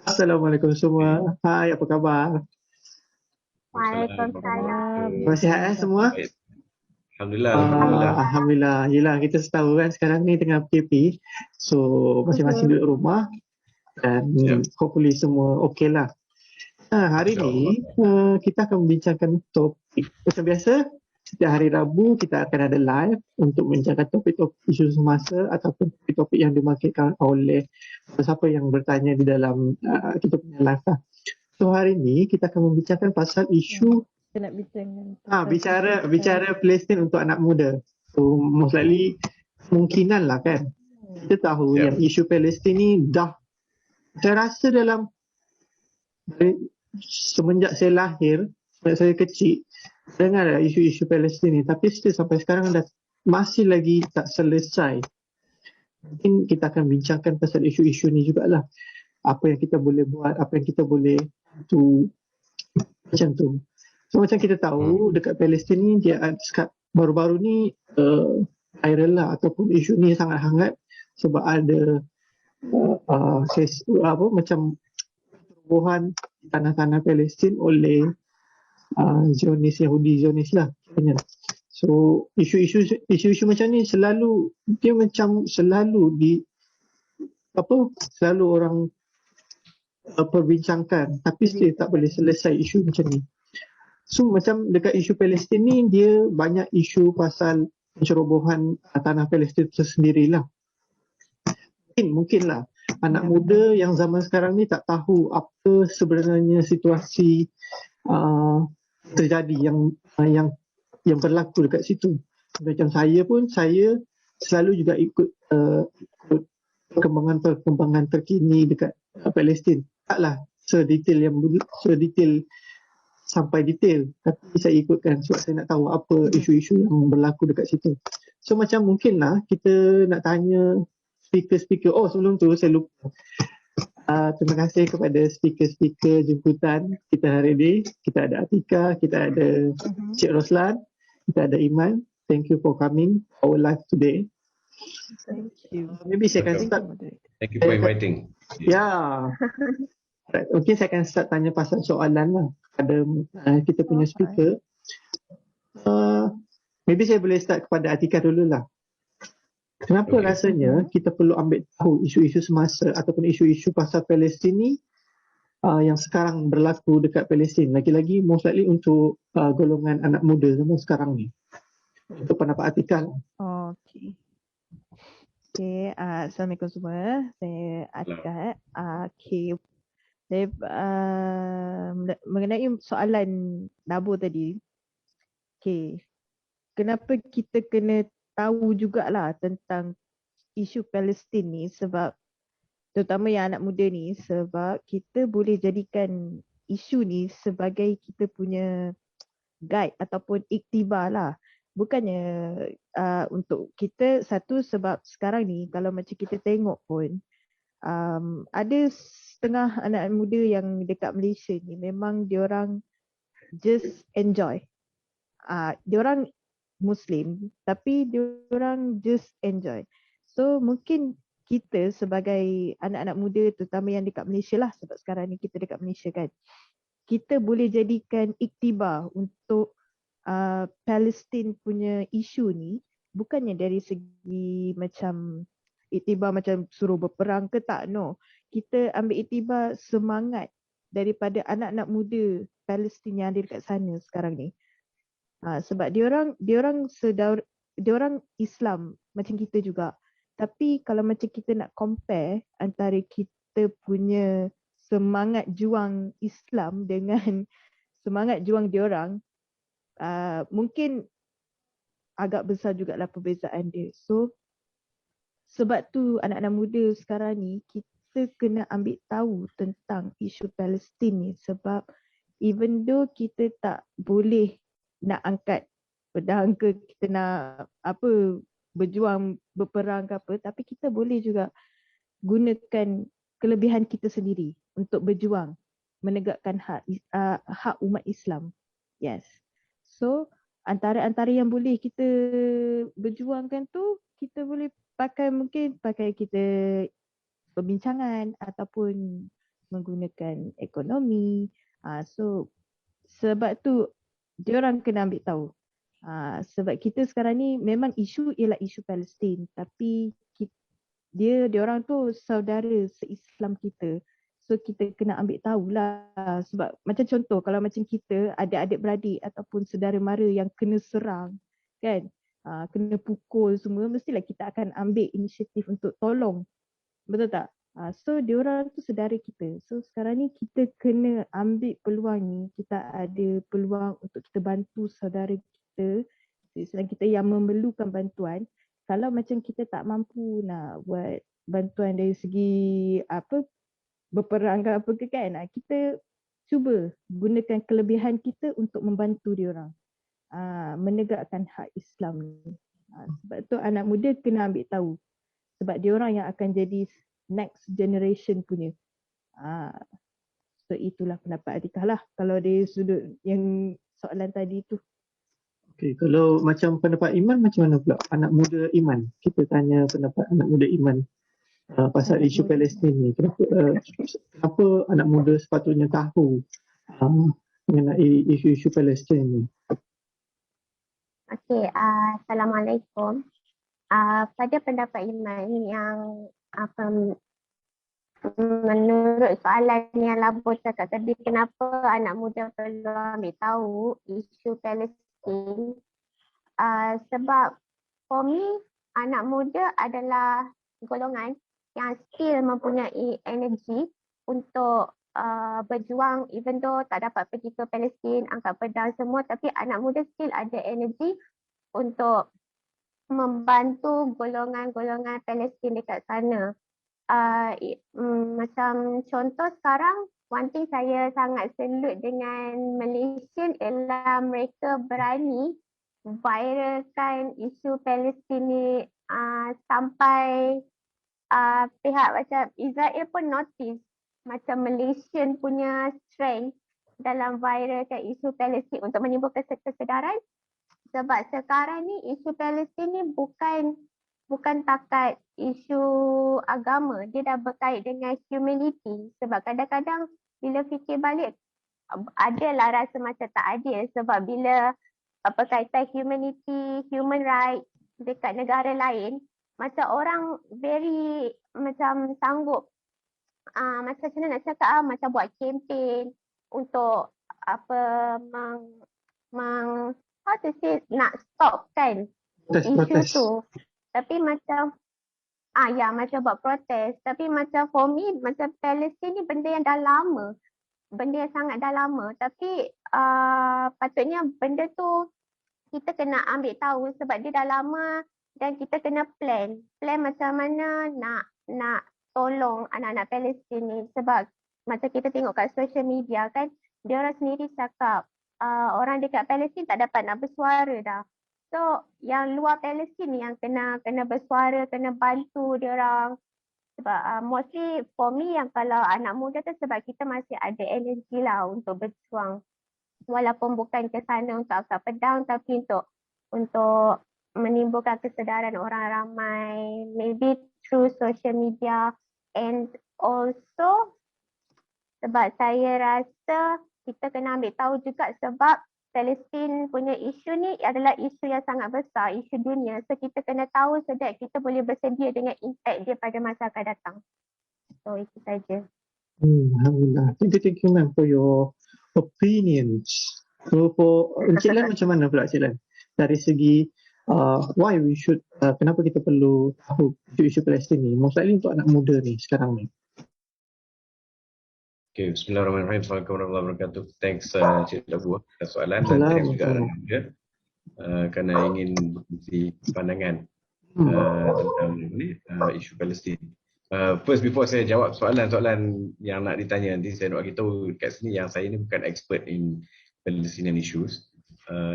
Assalamualaikum semua. Hai, apa khabar? Waalaikumsalam. Sihat semua? Baik. Alhamdulillah. Alhamdulillah. Yelah, kita tahu kan sekarang ni tengah PKP. So, masing-masing duduk rumah dan hopefully semua okey lah. Hari ni kita akan membincangkan topik. Macam biasa, setiap hari Rabu kita akan ada live untuk membincangkan topik-topik isu semasa ataupun topik-topik yang dimarketkan oleh siapa yang bertanya di dalam kita punya live lah. So hari ni kita akan membincangkan pasal isu Kita nak bicara Palestin untuk anak muda. So most likely kemungkinan lah kan. Kita tahu yang isu Palestin ni dah, saya rasa dalam semenjak saya lahir, semenjak saya kecil, dengar dah isu-isu Palestin ni, tapi still sampai sekarang dah masih lagi tak selesai. Mungkin kita akan bincangkan pasal isu-isu ni jugalah. Apa yang kita boleh buat, apa yang kita boleh tu, macam tu. So macam kita tahu dekat Palestin ni dia baru-baru ni viral lah ataupun isu ni sangat hangat sebab ada macam perubahan tanah-tanah Palestin oleh Zionis, Yahudi Zionis lah. So isu-isu macam ni selalu selalu orang perbincangkan, tapi still tak boleh selesai isu macam ni. So macam dekat isu Palestin ni dia banyak isu pasal pencerobohan tanah Palestin tersendirilah. Mungkinlah anak muda yang zaman sekarang ni tak tahu apa sebenarnya situasi terjadi yang berlaku dekat situ. Macam saya pun, saya selalu juga ikut perkembangan terkini dekat Palestin. Taklah sedetail sampai detail, tapi saya ikutkan sebab saya nak tahu apa isu-isu yang berlaku dekat situ. So macam mungkinlah kita nak tanya speaker-speaker. Oh, sebelum tu saya lupa. Terima kasih kepada speaker-speaker jemputan kita hari ini. Kita ada Atika, kita ada Cik Roslan, kita ada Iman. Thank you for coming our live today. Thank you. Maybe saya akan start. Thank you for inviting. Ya. Mungkin saya akan start tanya pasal soalan lah kepada kita punya speaker. Maybe saya boleh start kepada Atika dululah. Kenapa rasanya kita perlu ambil tahu isu-isu semasa ataupun isu-isu pasal Palestin ni yang sekarang berlaku dekat Palestin, lagi-lagi most likely untuk golongan anak muda zaman sekarang ni. Untuk pendapat Atika lah. Okay, Assalamualaikum semua. Saya Atika. Saya mengenai soalan Nabu tadi. Kenapa kita kena tahu jugalah tentang isu Palestin ni, sebab terutama yang anak muda ni, sebab kita boleh jadikan isu ni sebagai kita punya guide ataupun iktibar lah. Bukannya untuk kita, satu sebab sekarang ni kalau macam kita tengok pun ada setengah anak muda yang dekat Malaysia ni memang diorang just enjoy. Diorang Muslim tapi diorang just enjoy. So mungkin kita sebagai anak-anak muda terutama yang dekat Malaysia lah, sebab sekarang ni kita dekat Malaysia kan, kita boleh jadikan iktibar untuk Palestin punya isu ni, bukannya dari segi macam iktibar macam suruh berperang ke tak, no. Kita ambil iktibar semangat daripada anak-anak muda Palestin yang ada dekat sana sekarang ni. Sebab diorang Islam macam kita juga. Tapi kalau macam kita nak compare antara kita punya semangat juang Islam dengan semangat juang diorang, mungkin agak besar jugalah perbezaan dia. So sebab tu anak-anak muda sekarang ni kita kena ambil tahu tentang isu Palestin ni, sebab even though kita tak boleh nak angkat pedang ke, kita nak berjuang berperang ke apa, tapi kita boleh juga gunakan kelebihan kita sendiri untuk berjuang menegakkan hak umat Islam. Yes. So antara yang boleh kita berjuangkan tu, kita boleh pakai kita perbincangan ataupun menggunakan ekonomi. So sebab tu diorang kena ambil tahu. Sebab kita sekarang ni memang isu ialah isu Palestin, tapi diorang tu saudara se-Islam kita. So kita kena ambil tahulah, sebab macam contoh kalau macam kita ada adik-beradik ataupun saudara mara yang kena serang kan, kena pukul semua, mestilah kita akan ambil inisiatif untuk tolong. Betul tak? So diorang tu saudara kita. So sekarang ni kita kena ambil peluang ni. Kita ada peluang untuk kita bantu saudara kita, Islam kita yang memerlukan bantuan. Kalau macam kita tak mampu nak buat bantuan dari segi berperang ke apa ke kan, kita cuba gunakan kelebihan kita untuk membantu diorang menegakkan hak Islam ni. Sebab tu anak muda kena ambil tahu, sebab diorang yang akan jadi next generation punya. So itulah pendapat Atikah lah kalau dari sudut yang soalan tadi tu. Okay, kalau macam pendapat Iman macam mana pula? Anak muda Iman. Kita tanya pendapat anak muda Iman pasal Anak isu muda. Palestin ni. Kenapa anak muda sepatutnya tahu mengenai isu-isu Palestin ni? Okey, Assalamualaikum. Pada pendapat Iman yang menurut soalan yang Labo cakap tadi, kenapa anak muda perlu ambil tahu isu Palestin? Sebab for me, anak muda adalah golongan yang still mempunyai energi untuk berjuang, even though tak dapat pergi ke Palestin, angkat pedang semua, tapi anak muda still ada energi untuk membantu golongan-golongan Palestin dekat sana. Macam contoh sekarang, one thing saya sangat salute dengan Malaysia ialah mereka berani viralkan isu Palestin ni sampai pihak macam Israel pun notice macam Malaysian punya strength dalam viralkan isu Palestin untuk menimbulkan kesedaran. Sebab sekarang ni isu Palestin ni bukan takat isu agama, dia dah berkait dengan humanity. Sebab kadang-kadang bila fikir balik, adalah rasa macam tak adil sebab bila berkaitan humanity, human rights dekat negara lain, macam orang very macam sanggup macam mana nak cakap macam buat kempen untuk how to say, nak stop kan isu tu. Tapi macam macam buat protes. Tapi macam for me, macam Palestin ni benda yang dah lama. Benda yang sangat dah lama. Tapi patutnya benda tu kita kena ambil tahu sebab dia dah lama dan kita kena plan. Plan macam mana nak tolong anak-anak Palestin ni. Sebab macam kita tengok kat social media kan, dia orang sendiri cakap orang dekat Palestin tak dapat nak bersuara dah. So yang luar Palestin ni yang kena bersuara, kena bantu dia orang. Sebab mostly for me yang kalau anak muda tu sebab kita masih ada energi lah untuk berjuang. Walaupun bukan ke sana untuk angkat pedang tapi untuk menimbulkan kesedaran orang ramai, maybe through social media. And also sebab saya rasa kita kena ambil tahu juga sebab Palestin punya isu ni adalah isu yang sangat besar, isu dunia. So kita kena tahu so that kita boleh bersedia dengan impact dia pada masa akan datang. So itu saja. Alhamdulillah. Thank you ma'am for your opinions. So for Encik Lan macam mana pula Encik Lan? Dari segi why we should, kenapa kita perlu tahu isu Palestin ni? Most likely untuk anak muda ni sekarang ni. Okay, Bismillahirrahmanirrahim. Assalamualaikum warahmatullahi wabarakatuh. Thanks Cik Labu atas soalan dan thanks juga dia kerana ingin berkongsi pandangan tentang isu Palestin. First before saya jawab soalan-soalan yang nak ditanya nanti, saya nak bagi tahu kat sini yang saya ni bukan expert in Palestinian issues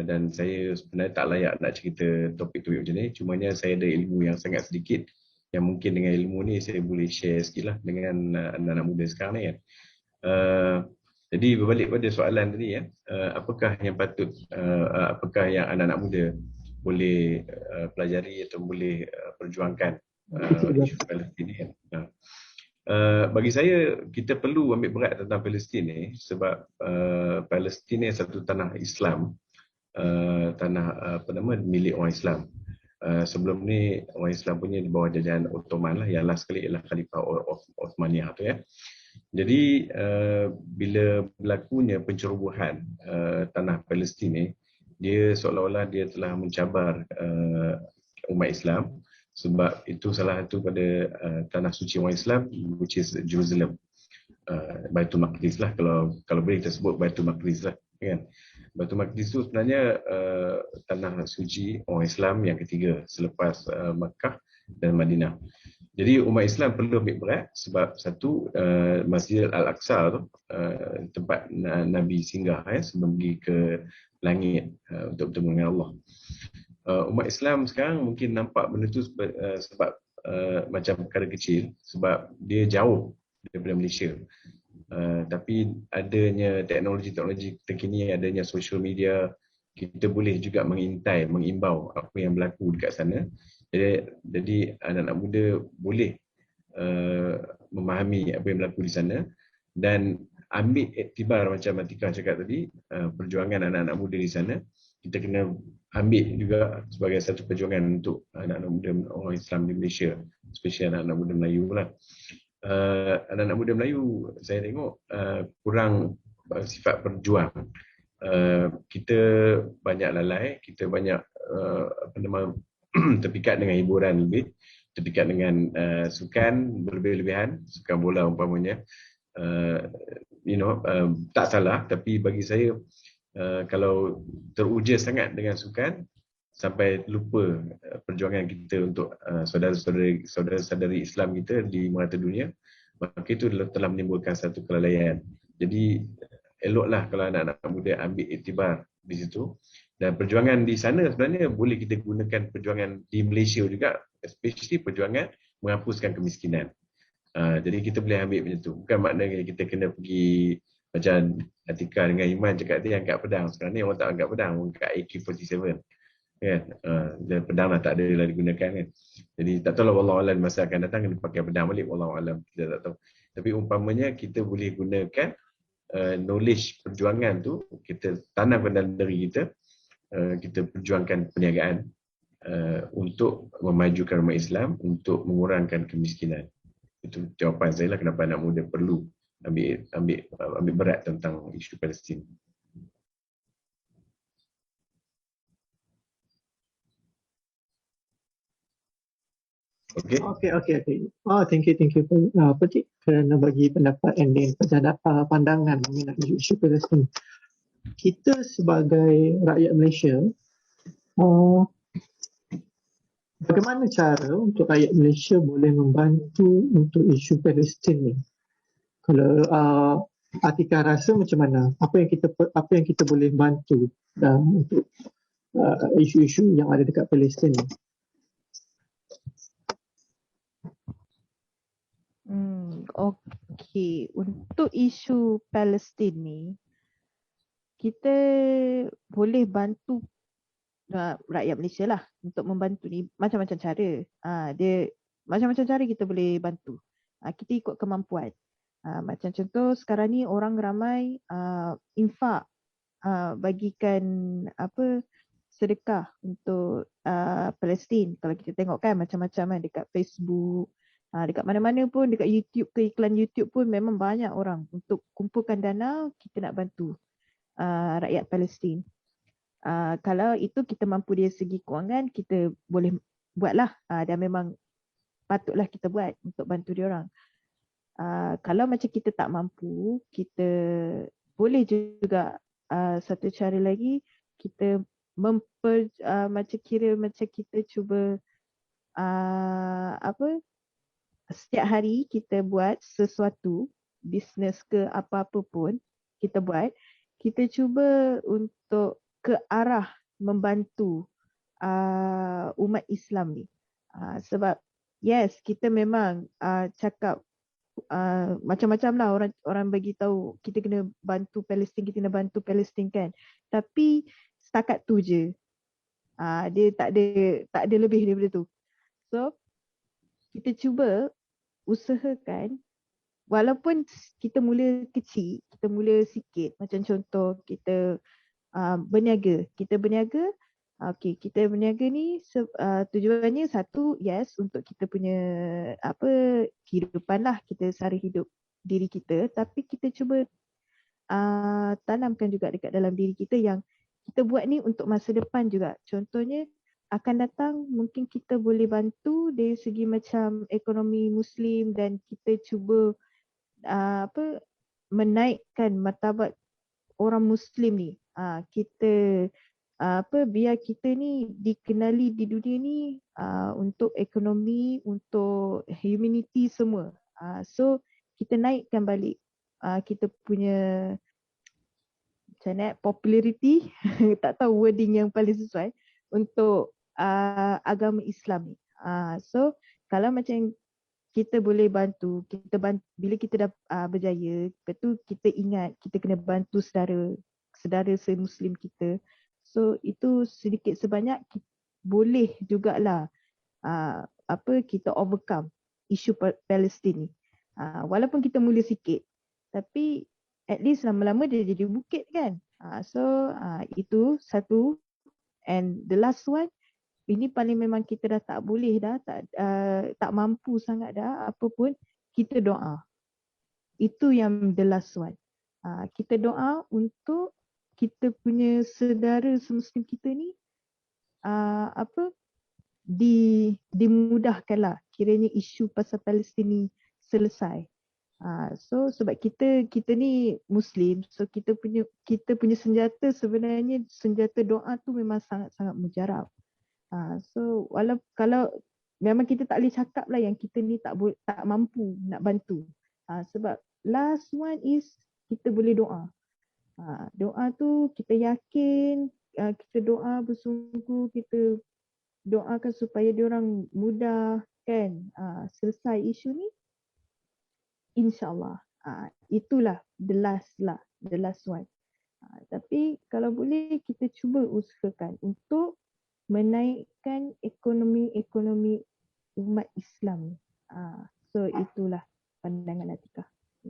dan saya sebenarnya tak layak nak cerita topik-topik macam ni. Cumanya saya ada ilmu yang sangat sedikit yang mungkin dengan ilmu ni saya boleh share sikit lah dengan anak-anak muda sekarang ni kan. Jadi berbalik pada soalan tadi apakah yang patut, apakah yang anak-anak muda boleh pelajari atau boleh perjuangkan isu Palestin ni kan. Bagi saya kita perlu ambil berat tentang Palestin ni sebab Palestin ni satu tanah Islam, tanah milik orang Islam. Sebelum ni orang Islam punya di bawah jajahan Ottoman lah, yang last sekali ialah Khalifah Osmaniyah tu ya. Jadi bila berlakunya pencerobohan tanah Palestin ni, dia seolah-olah dia telah mencabar umat Islam, sebab itu salah satu pada tanah suci orang Islam, which is Jerusalem, Baitul Maqdis lah, kalau boleh kita sebut Baitul Maqdis lah kan. Baitul Maqdis itu sebenarnya tanah suci orang Islam yang ketiga selepas Makkah dan Madinah. Jadi umat Islam perlu ambil berat sebab satu, Masjid Al-Aqsa tu tempat Nabi singgah sebelum pergi ke langit untuk bertemu dengan Allah. Umat Islam sekarang mungkin nampak benda tu sebab macam perkara kecil sebab dia jauh daripada Malaysia. Tapi adanya teknologi terkini, adanya social media, kita boleh juga mengintai, mengimbau apa yang berlaku dekat sana. Jadi anak-anak muda boleh memahami apa yang berlaku di sana dan ambil iktibar macam Atika cakap tadi, perjuangan anak-anak muda di sana. Kita kena ambil juga sebagai satu perjuangan untuk anak-anak muda orang Islam di Malaysia, especially anak-anak muda Melayu lah. Anak-anak muda Melayu saya tengok kurang sifat berjuang. Kita banyak lalai, kita banyak terpikat dengan hiburan lebih, terpikat dengan sukan berlebih-lebihan, sukan bola umpamanya. Tak salah, tapi bagi saya kalau teruja sangat dengan sukan sampai lupa perjuangan kita untuk saudara-saudari Islam kita di merata dunia, maka itu telah menimbulkan satu kelalaian. Jadi eloklah kalau anak-anak muda ambil iktibar di situ. Dan perjuangan di sana sebenarnya boleh kita gunakan perjuangan di Malaysia juga, especially perjuangan menghapuskan kemiskinan. Jadi kita boleh ambil macam tu. Bukan maknanya kita kena pergi macam Atika dengan Iman cakap dia angkat pedang. Sekarang ni orang tak angkat pedang, orang angkat AK-47 kan. Dan pedang dah tak ada lah digunakan kan. Jadi tak tahu lah wallahualam masa akan datang kena pakai pedang balik, wallahualam kita tak tahu. Tapi umpamanya kita boleh gunakan knowledge perjuangan tu, kita tanamkan dalam diri kita, kita perjuangkan perniagaan untuk memajukan umat Islam, untuk mengurangkan kemiskinan. Itu jawapan saya lah kenapa anak muda perlu ambil berat tentang isu Palestin. Okay. Thank you Cik kerana bagi pendapat and then pandangan mengenai isu Palestin. Kita sebagai rakyat Malaysia, bagaimana cara untuk rakyat Malaysia boleh membantu untuk isu Palestin ni? Kalau Atika rasa macam mana? Apa yang kita boleh bantu untuk isu-isu yang ada dekat Palestin ni? Okey, untuk isu Palestin ni kita boleh bantu rakyat Malaysia lah untuk membantu ni macam-macam cara. Dia macam-macam cara kita boleh bantu. Kita ikut kemampuan. Macam contoh sekarang ni orang ramai infak, bagikan sedekah untuk Palestin. Kalau kita tengok kan macam-macam dekat Facebook, dekat mana-mana pun, dekat YouTube ke iklan YouTube pun memang banyak orang untuk kumpulkan dana kita nak bantu rakyat Palestin. Kalau itu kita mampu dari segi kewangan, kita boleh buatlah, dan memang patutlah kita buat untuk bantu dia orang. Kalau macam kita tak mampu, kita boleh juga satu cara lagi, kita macam kita cuba setiap hari kita buat sesuatu, bisnes ke apa-apa pun kita buat, kita cuba untuk ke arah membantu umat Islam ni. Sebab yes, kita memang cakap macam-macam lah orang bagi tahu kita kena bantu Palestin, kita kena bantu Palestin kan. Tapi setakat tu je. Dia tak ada lebih daripada tu. So kita cuba usahakan walaupun kita mula kecil, kita mula sikit, macam contoh kita berniaga. Kita berniaga, okey, kita berniaga ni tujuannya satu, yes, untuk kita punya kehidupan lah, kita sara hidup diri kita, tapi kita cuba tanamkan juga dekat dalam diri kita yang kita buat ni untuk masa depan juga. Contohnya akan datang mungkin kita boleh bantu dari segi macam ekonomi Muslim dan kita cuba menaikkan martabat orang Muslim ni. Kita biar kita ni dikenali di dunia ni untuk ekonomi, untuk humanity semua. So kita naikkan balik kita punya macam mana, popularity tak tahu wording yang paling sesuai untuk agama Islam ni. So kalau macam kita boleh bantu, bila kita dah berjaya, lepas tu kita ingat kita kena bantu saudara se-Muslim kita. So itu sedikit sebanyak boleh jugalah kita overcome isu Palestin ni. Walaupun kita mula sikit, tapi at least lama-lama dia jadi bukit kan. So itu satu. And the last one, ini paling memang kita dah tak boleh dah, tak mampu sangat dah, apa pun kita doa. Itu yang the last one. Kita doa untuk kita punya saudara se-Muslim kita ni dimudahkanlah kiranya isu pasal Palestin ni selesai. So sebab kita ni Muslim, so kita punya senjata sebenarnya senjata doa tu memang sangat-sangat mujarab. So kalau memang kita tak boleh cakap lah yang kita ni tak mampu nak bantu. Sebab last one is kita boleh doa. Doa tu kita yakin, kita doa bersungguh, kita doakan supaya diorang mudah kan selesai isu ni. InsyaAllah. Itulah the last one. Tapi kalau boleh kita cuba usahakan untuk menaikkan ekonomi umat Islam. So itulah pandangan Atikah.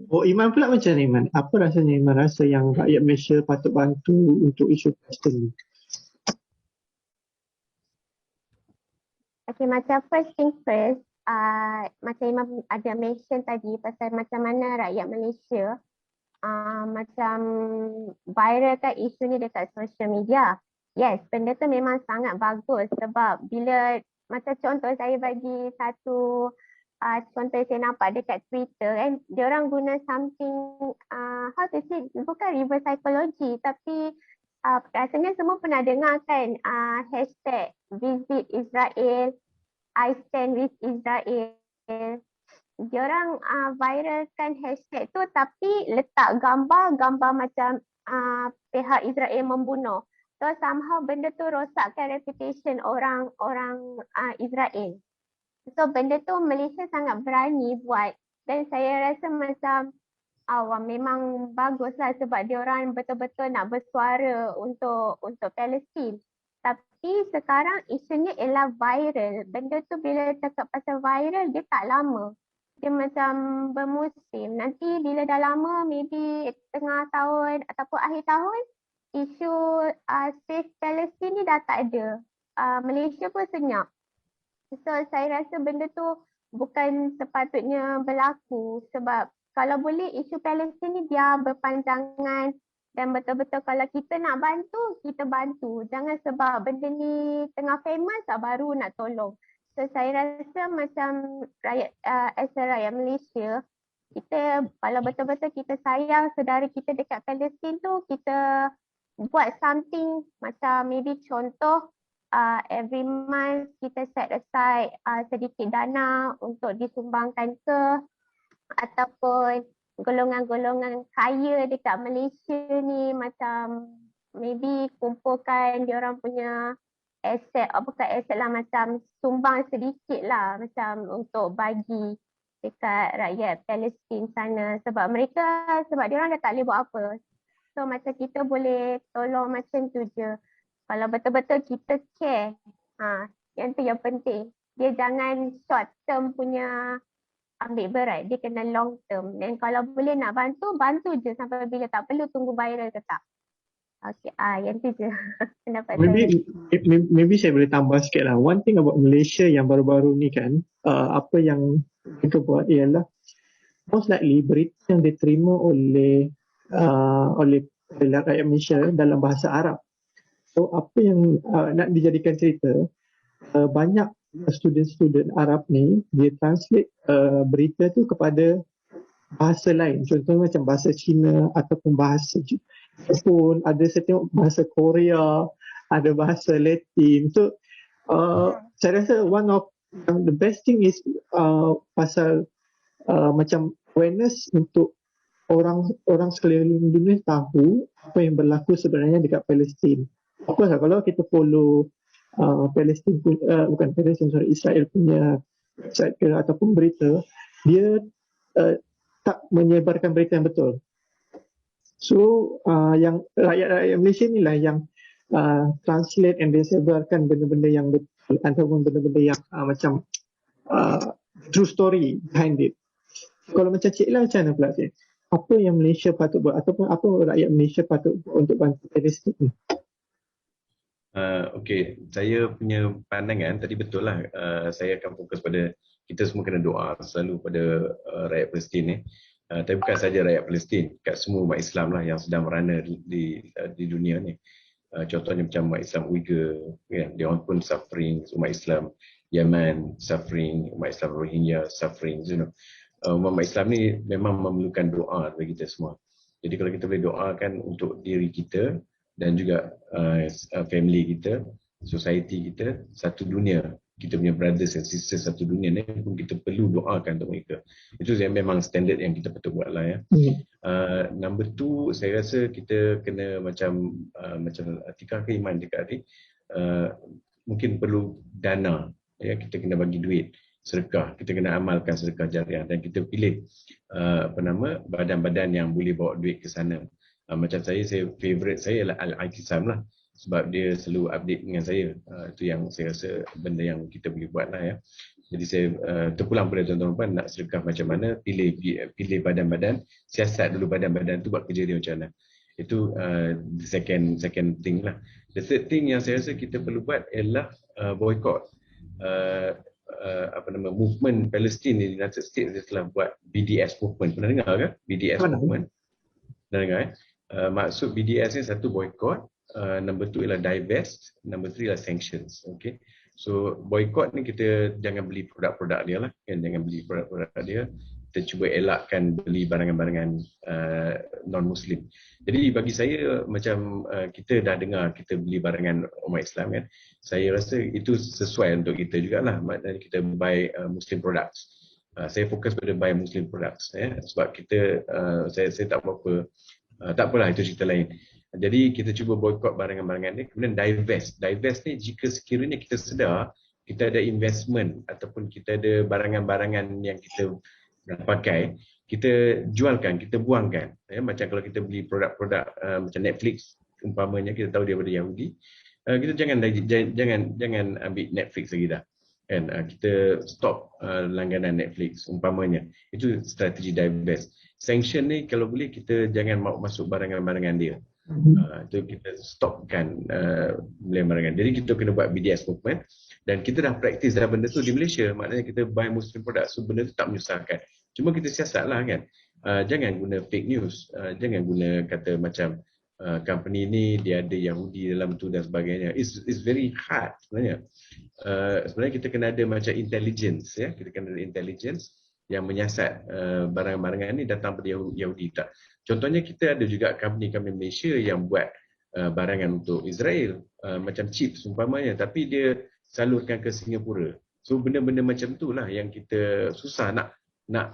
Oh, Iman pula macam mana, Iman? Apa rasanya Iman rasa yang rakyat Malaysia patut bantu untuk isu Palestin ni? Okay, macam first thing first, macam Imam ada mention tadi pasal macam mana rakyat Malaysia macam viralkan isu ni dekat social media. Yes, benda tu memang sangat bagus sebab bila macam contoh saya bagi satu contoh saya nampak dekat Twitter kan, dia orang guna something how to say, bukan reverse psychology tapi rasanya semua pernah dengar kan hashtag visit Israel, I stand with Israel. Diorang viralkan hashtag tu tapi letak gambar macam pihak Israel membunuh. So somehow benda tu rosakkan reputation orang Israel. So benda tu Malaysia sangat berani buat dan saya rasa macam memang baguslah sebab diorang betul-betul nak bersuara untuk Palestin. Tapi sekarang isunya ialah viral. Benda tu bila cakap pasal viral dia tak lama. Dia macam bermusim. Nanti bila dah lama, maybe tengah tahun ataupun akhir tahun, isu space Palestin ni dah tak ada. Malaysia pun senyap. So saya rasa benda tu bukan sepatutnya berlaku sebab kalau boleh isu Palestin ni biar berpanjangan dan betul-betul kalau kita nak bantu, kita bantu. Jangan sebab benda ni tengah famous baru nak tolong. So saya rasa macam rakyat Malaysia, kita kalau betul-betul kita sayang saudara kita dekat Palestin tu, kita buat something macam maybe contoh every month kita set aside sedikit dana untuk disumbangkan ke ataupun golongan-golongan kaya dekat Malaysia ni macam maybe kumpulkan diorang punya aset, bukan aset lah, macam sumbang sedikit lah macam untuk bagi dekat rakyat Palestin sana sebab diorang dah tak boleh buat apa. So macam kita boleh tolong macam tu je. Kalau betul-betul kita care, yang tu yang penting. Dia jangan short term punya ambil berat, dia kena long term. Dan kalau boleh nak bantu, bantu je sampai bila, tak perlu tunggu viral ke tak. Okay, yang tu je pendapat saya. Maybe saya boleh tambah sikit lah. One thing about Malaysia yang baru-baru ni kan, apa yang mereka buat ialah most likely berita yang diterima oleh rakyat Malaysia dalam bahasa Arab. So apa yang nak dijadikan cerita, banyak student-student Arab ni dia translate berita tu kepada bahasa lain. Contohnya macam bahasa Cina ataupun bahasa Jepun, ada saya tengok bahasa Korea, ada bahasa Latin. So saya rasa one of the best thing is pasal macam awareness untuk orang sekeliling dunia tahu apa yang berlaku sebenarnya dekat Palestin. Of course lah, kalau kita follow Israel punya website ke ataupun berita, dia tak menyebarkan berita yang betul. So yang rakyat Malaysia ni lah yang translate and dia sebarkan benda-benda yang betul ataupun benda-benda yang macam true story behind it. Kalau macam Cik Lah, macam mana pula Cik? Apa yang Malaysia patut buat ataupun apa rakyat Malaysia patut buat untuk bantu Palestin ni? Okey, saya punya pandangan tadi betul lah. Saya akan fokus pada kita semua kena doa selalu pada rakyat Palestin ni. Tapi bukan saja rakyat Palestin, kat semua umat Islam lah yang sedang merana di dunia ni. Contohnya macam umat Islam Uyghur, ya, dia orang pun suffering, umat Islam Yemen suffering, umat Islam Rohingya suffering, you know. Umat Islam ni memang memerlukan doa bagi kita semua. Jadi kalau kita boleh doakan untuk diri kita dan juga family kita, society kita, satu dunia, kita punya brothers and sisters satu dunia ni pun kita perlu doakan untuk mereka. Itu yang memang standard yang kita patut buat lah ya. Number 2, saya rasa kita kena macam Atikah ke Iman cakap tadi, mungkin perlu dana, ya, kita kena bagi duit, sedekah, kita kena amalkan sedekah jariah dan kita pilih badan-badan yang boleh bawa duit ke sana. Macam saya favorite saya adalah Al-Iqtisam lah, sebab dia selalu update dengan saya. Itu yang saya rasa benda yang kita boleh buat lah ya. Jadi saya terpulang pada tuan-tuan nak sedekah macam mana, pilih badan-badan, siasat dulu badan-badan tu buat kerja dia macam mana. Itu the second thing lah. The third thing yang saya rasa kita perlu buat ialah boycott. Movement Palestin di United States dia telah buat BDS movement. Pernah dengar ke? BDS movement. Pernah dengar maksud BDS ni satu boycott, number 2 ialah divest, number 3 ialah sanctions. Okay. So boycott ni kita jangan beli produk-produk dia lah, kan? Jangan beli produk-produk dia. Kita cuba elakkan beli barangan-barangan non-Muslim. Jadi bagi saya macam kita dah dengar kita beli barangan umat Islam kan. Saya rasa itu sesuai untuk kita jugalah. Maknanya kita buy Muslim products. Saya fokus pada buy Muslim products ya. Sebab kita saya tak apa-apa, tak apalah, itu cerita lain. Jadi kita cuba boycott barangan-barangan ni. Kemudian divest. Divest ni jika sekiranya kita sedar kita ada investment ataupun kita ada barangan-barangan yang kita dah pakai, kita jualkan, kita buangkan. Ya, macam kalau kita beli produk-produk macam Netflix umpamanya, kita tahu dia daripada Yahudi, kita jangan ambil Netflix lagi dah. Kan, kita stop langganan Netflix umpamanya. Itu strategi divest. Sanction ni kalau boleh kita jangan masuk barangan-barangan dia. Itu kita stopkan beli barangan. Jadi kita kena buat BDS movement dan kita dah praktis dah benda tu di Malaysia. Maknanya kita buy Muslim product, so benda tu tak menyusahkan. Cuma kita siasat lah kan. Jangan guna fake news. Jangan guna kata macam company ni dia ada Yahudi dalam tu dan sebagainya. It's very hard sebenarnya. Sebenarnya kita kena ada macam intelligence ya. Kita kena ada intelligence yang menyiasat barang-barangan ni datang dari Yahudi tak. Contohnya kita ada juga company Malaysia yang buat barangan untuk Israel, macam chips umpamanya, tapi dia salurkan ke Singapura. So benda-benda macam tu lah yang kita susah nak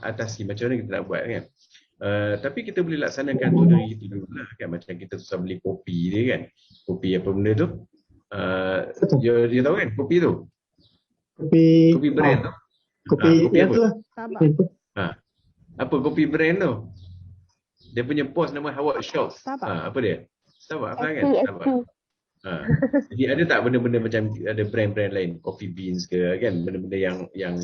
atasi, macam mana kita nak buat kan. Tapi kita boleh laksanakan tu dari itu dulu lah kan. Macam kita susah beli kopi dia kan. Kopi apa benda tu? Dia tahu kan kopi tu? Kopi brand tu. Kopi apa? Apa kopi brand tu? Dia punya post nama Howard Schultz. Apa dia? Starbucks kan? Jadi ada tak benda-benda macam ada brand-brand lain, Coffee Beans ke kan, benda-benda yang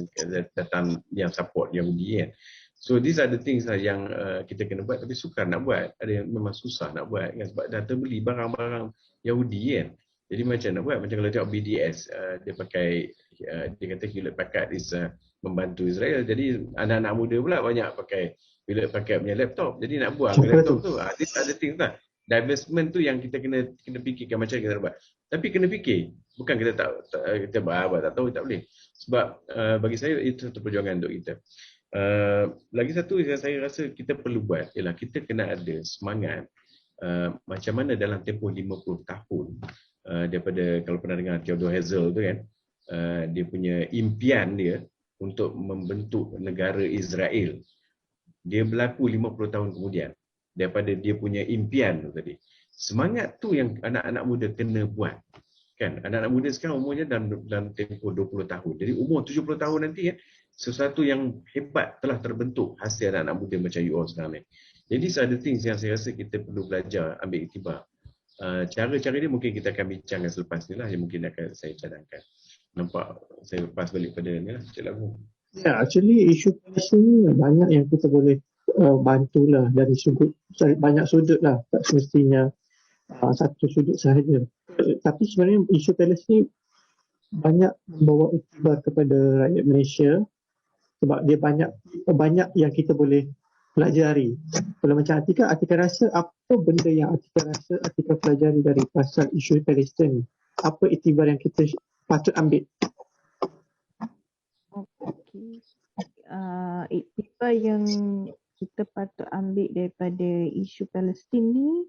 datang yang support Yahudi kan. So these are the things lah yang kita kena buat, tapi sukar nak buat. Ada yang memang susah nak buat kan, sebab dah terbeli barang-barang Yahudi kan. Jadi macam nak buat, macam kalau tengok BDS, dia pakai, dia kata Hewlett Packard is membantu Israel. Jadi anak-anak muda pula banyak pakai Hewlett Packard punya laptop. Jadi nak buang ke laptop tu. These are the things lah. Divestment tu yang kita kena fikirkan macam kita buat. Tapi kena fikir, bukan kita kita buat tak tahu tak boleh. Sebab bagi saya itu satu perjuangan untuk kita. Lagi satu yang saya rasa kita perlu buat ialah kita kena ada semangat macam mana dalam tempoh 50 tahun daripada, kalau pernah dengar Theodore Herzl tu kan, dia punya impian dia untuk membentuk negara Israel, dia berlaku 50 tahun kemudian daripada dia punya impian tu tadi. Semangat tu yang anak-anak muda kena buat. Kan, anak-anak muda sekarang umurnya dalam tempoh 20 tahun. Jadi umur 70 tahun nanti kan, sesuatu yang hebat telah terbentuk hasil anak-anak muda macam you all sekarang ni. Jadi ada things yang saya rasa kita perlu belajar, ambil iktibar. Cara-cara ni mungkin kita akan bincangkan selepas ni lah, yang mungkin akan saya cadangkan. Nampak saya lepas balik pada ni lah, Cik Lagu. Ya, actually isu Palestin ni banyak yang kita boleh bantulah dari banyak sudut lah, tak semestinya satu sudut sahaja. Tapi sebenarnya isu Palestin banyak membawa iktibar kepada rakyat Malaysia sebab dia banyak yang kita boleh pelajari. Kalau macam Atika rasa apa benda yang Atika pelajari dari pasal isu Palestin? Apa iktibar yang kita patut ambil? Okey. Iktibar yang kita patut ambil daripada isu Palestin ni,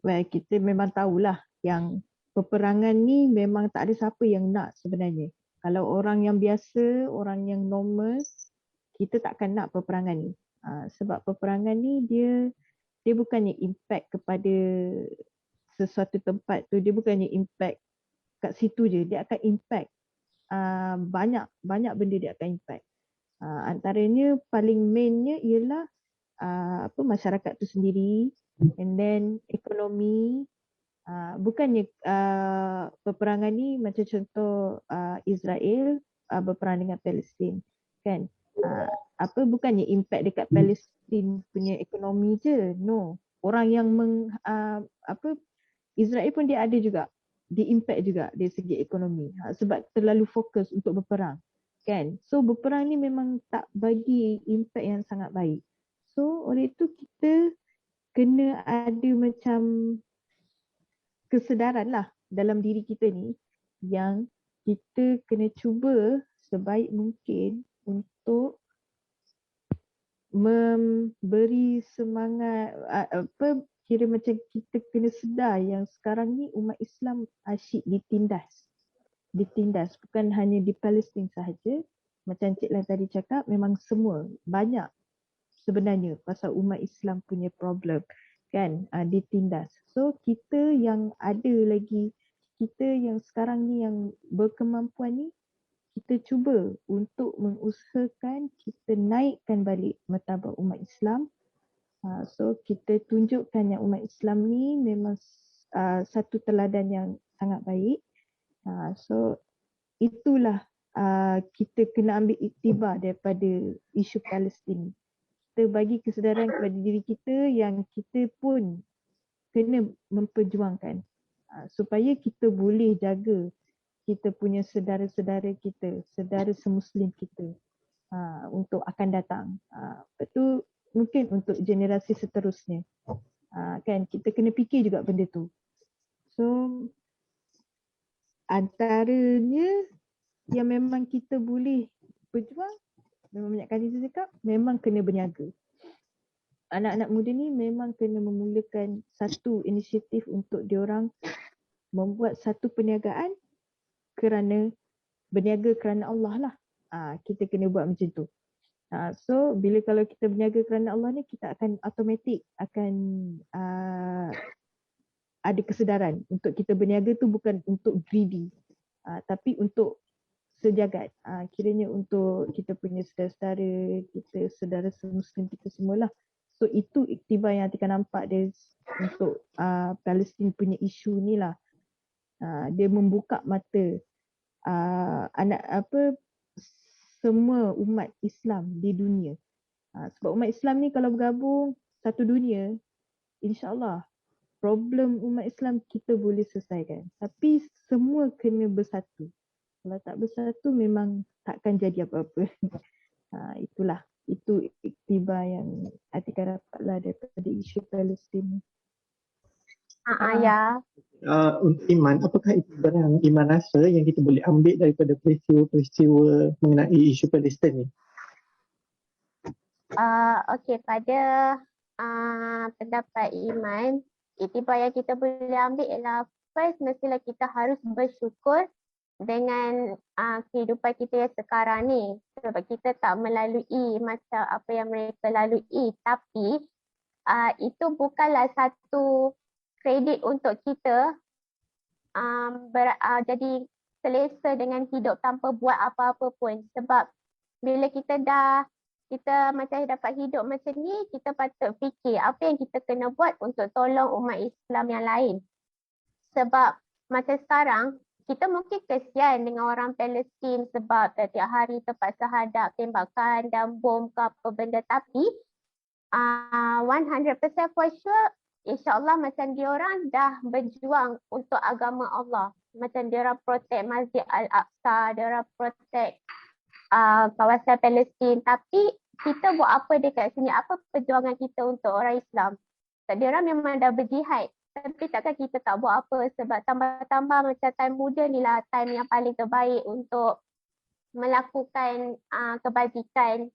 kita memang tahulah yang peperangan ni memang tak ada siapa yang nak sebenarnya. Kalau orang yang biasa, orang yang normal, kita takkan nak peperangan ni. Sebab peperangan ni dia bukannya impact kepada sesuatu tempat tu, dia bukannya impact kat situ je, dia akan impact banyak benda dia akan impact. Antaranya paling mainnya ialah masyarakat tu sendiri, and then ekonomi. Bukannya peperangan ni macam contoh Israel berperang dengan Palestin kan, bukannya impact dekat Palestin punya ekonomi je, no. Orang yang Israel pun dia ada juga, di impact juga dari segi ekonomi, sebab terlalu fokus untuk berperang kan. So berperang ni memang tak bagi impact yang sangat baik. So oleh itu kita kena ada macam kesedaran lah dalam diri kita ni, yang kita kena cuba sebaik mungkin untuk memberi semangat, kira macam kita kena sedar yang sekarang ni umat Islam asyik ditindas, bukan hanya di Palestin sahaja. Macam Cik Lan tadi cakap, memang semua banyak sebenarnya pasal umat Islam punya problem kan, ditindas. So kita yang ada lagi, kita yang sekarang ni yang berkemampuan ni, kita cuba untuk mengusahakan kita naikkan balik martabat umat Islam. So kita tunjukkan yang umat Islam ni memang satu teladan yang sangat baik. So itulah kita kena ambil iktibar daripada isu Palestin. Kita bagi kesedaran kepada diri kita yang kita pun kena memperjuangkan supaya kita boleh jaga kita punya saudara-saudara kita, saudara semuslim kita untuk akan datang. Itu mungkin untuk generasi seterusnya. Kan kita kena fikir juga benda tu. So antaranya yang memang kita boleh berjuang, memang banyak kali saya cakap, memang kena berniaga. Anak-anak muda ni memang kena memulakan satu inisiatif untuk diorang membuat satu perniagaan kerana berniaga kerana Allah lah. Kita kena buat macam tu. So bila kalau kita berniaga kerana Allah ni, kita akan automatik akan ada kesedaran untuk kita berniaga tu bukan untuk greedy, tapi untuk sejagat. Kiranya untuk kita punya saudara-saudara kita, saudara semuslim kita semualah. So itu iktibar yang kita nampak dari untuk Palestin punya isu ni lah. Dia membuka mata semua umat Islam di dunia. Sebab umat Islam ni kalau bergabung satu dunia, insya-Allah problem umat Islam kita boleh selesaikan. Tapi semua kena bersatu. Kalau tak bersatu memang takkan jadi apa-apa. Itu iktibar yang Atika dapatlah daripada isu Palestin. Ya. Untuk Iman, apakah iktibar yang Iman rasa yang kita boleh ambil daripada peristiwa-peristiwa mengenai isu Palestin ni? Okey, pada pendapat Iman, iktibar yang kita boleh ambil ialah first, mestilah kita harus bersyukur dengan kehidupan kita yang sekarang ni, sebab kita tak melalui macam apa yang mereka lalui, tapi itu bukanlah satu kredit untuk kita jadi selesa dengan hidup tanpa buat apa-apa pun. Sebab bila kita macam dapat hidup macam ni, kita patut fikir apa yang kita kena buat untuk tolong umat Islam yang lain. Sebab macam sekarang, kita mungkin kesian dengan orang Palestin sebab setiap hari terpaksa hadap tembakan dan bom ke apa benda, tapi 100% for sure, insya-Allah macam diorang dah berjuang untuk agama Allah. Macam diorang protect Masjid Al-Aqsa, diorang protect kawasan Palestin. Tapi kita buat apa dekat sini? Apa perjuangan kita untuk orang Islam? Diorang memang dah berjihad. Tapi takkan kita tak buat apa, sebab tambah-tambah macam time muda ni lah time yang paling terbaik untuk melakukan kebajikan.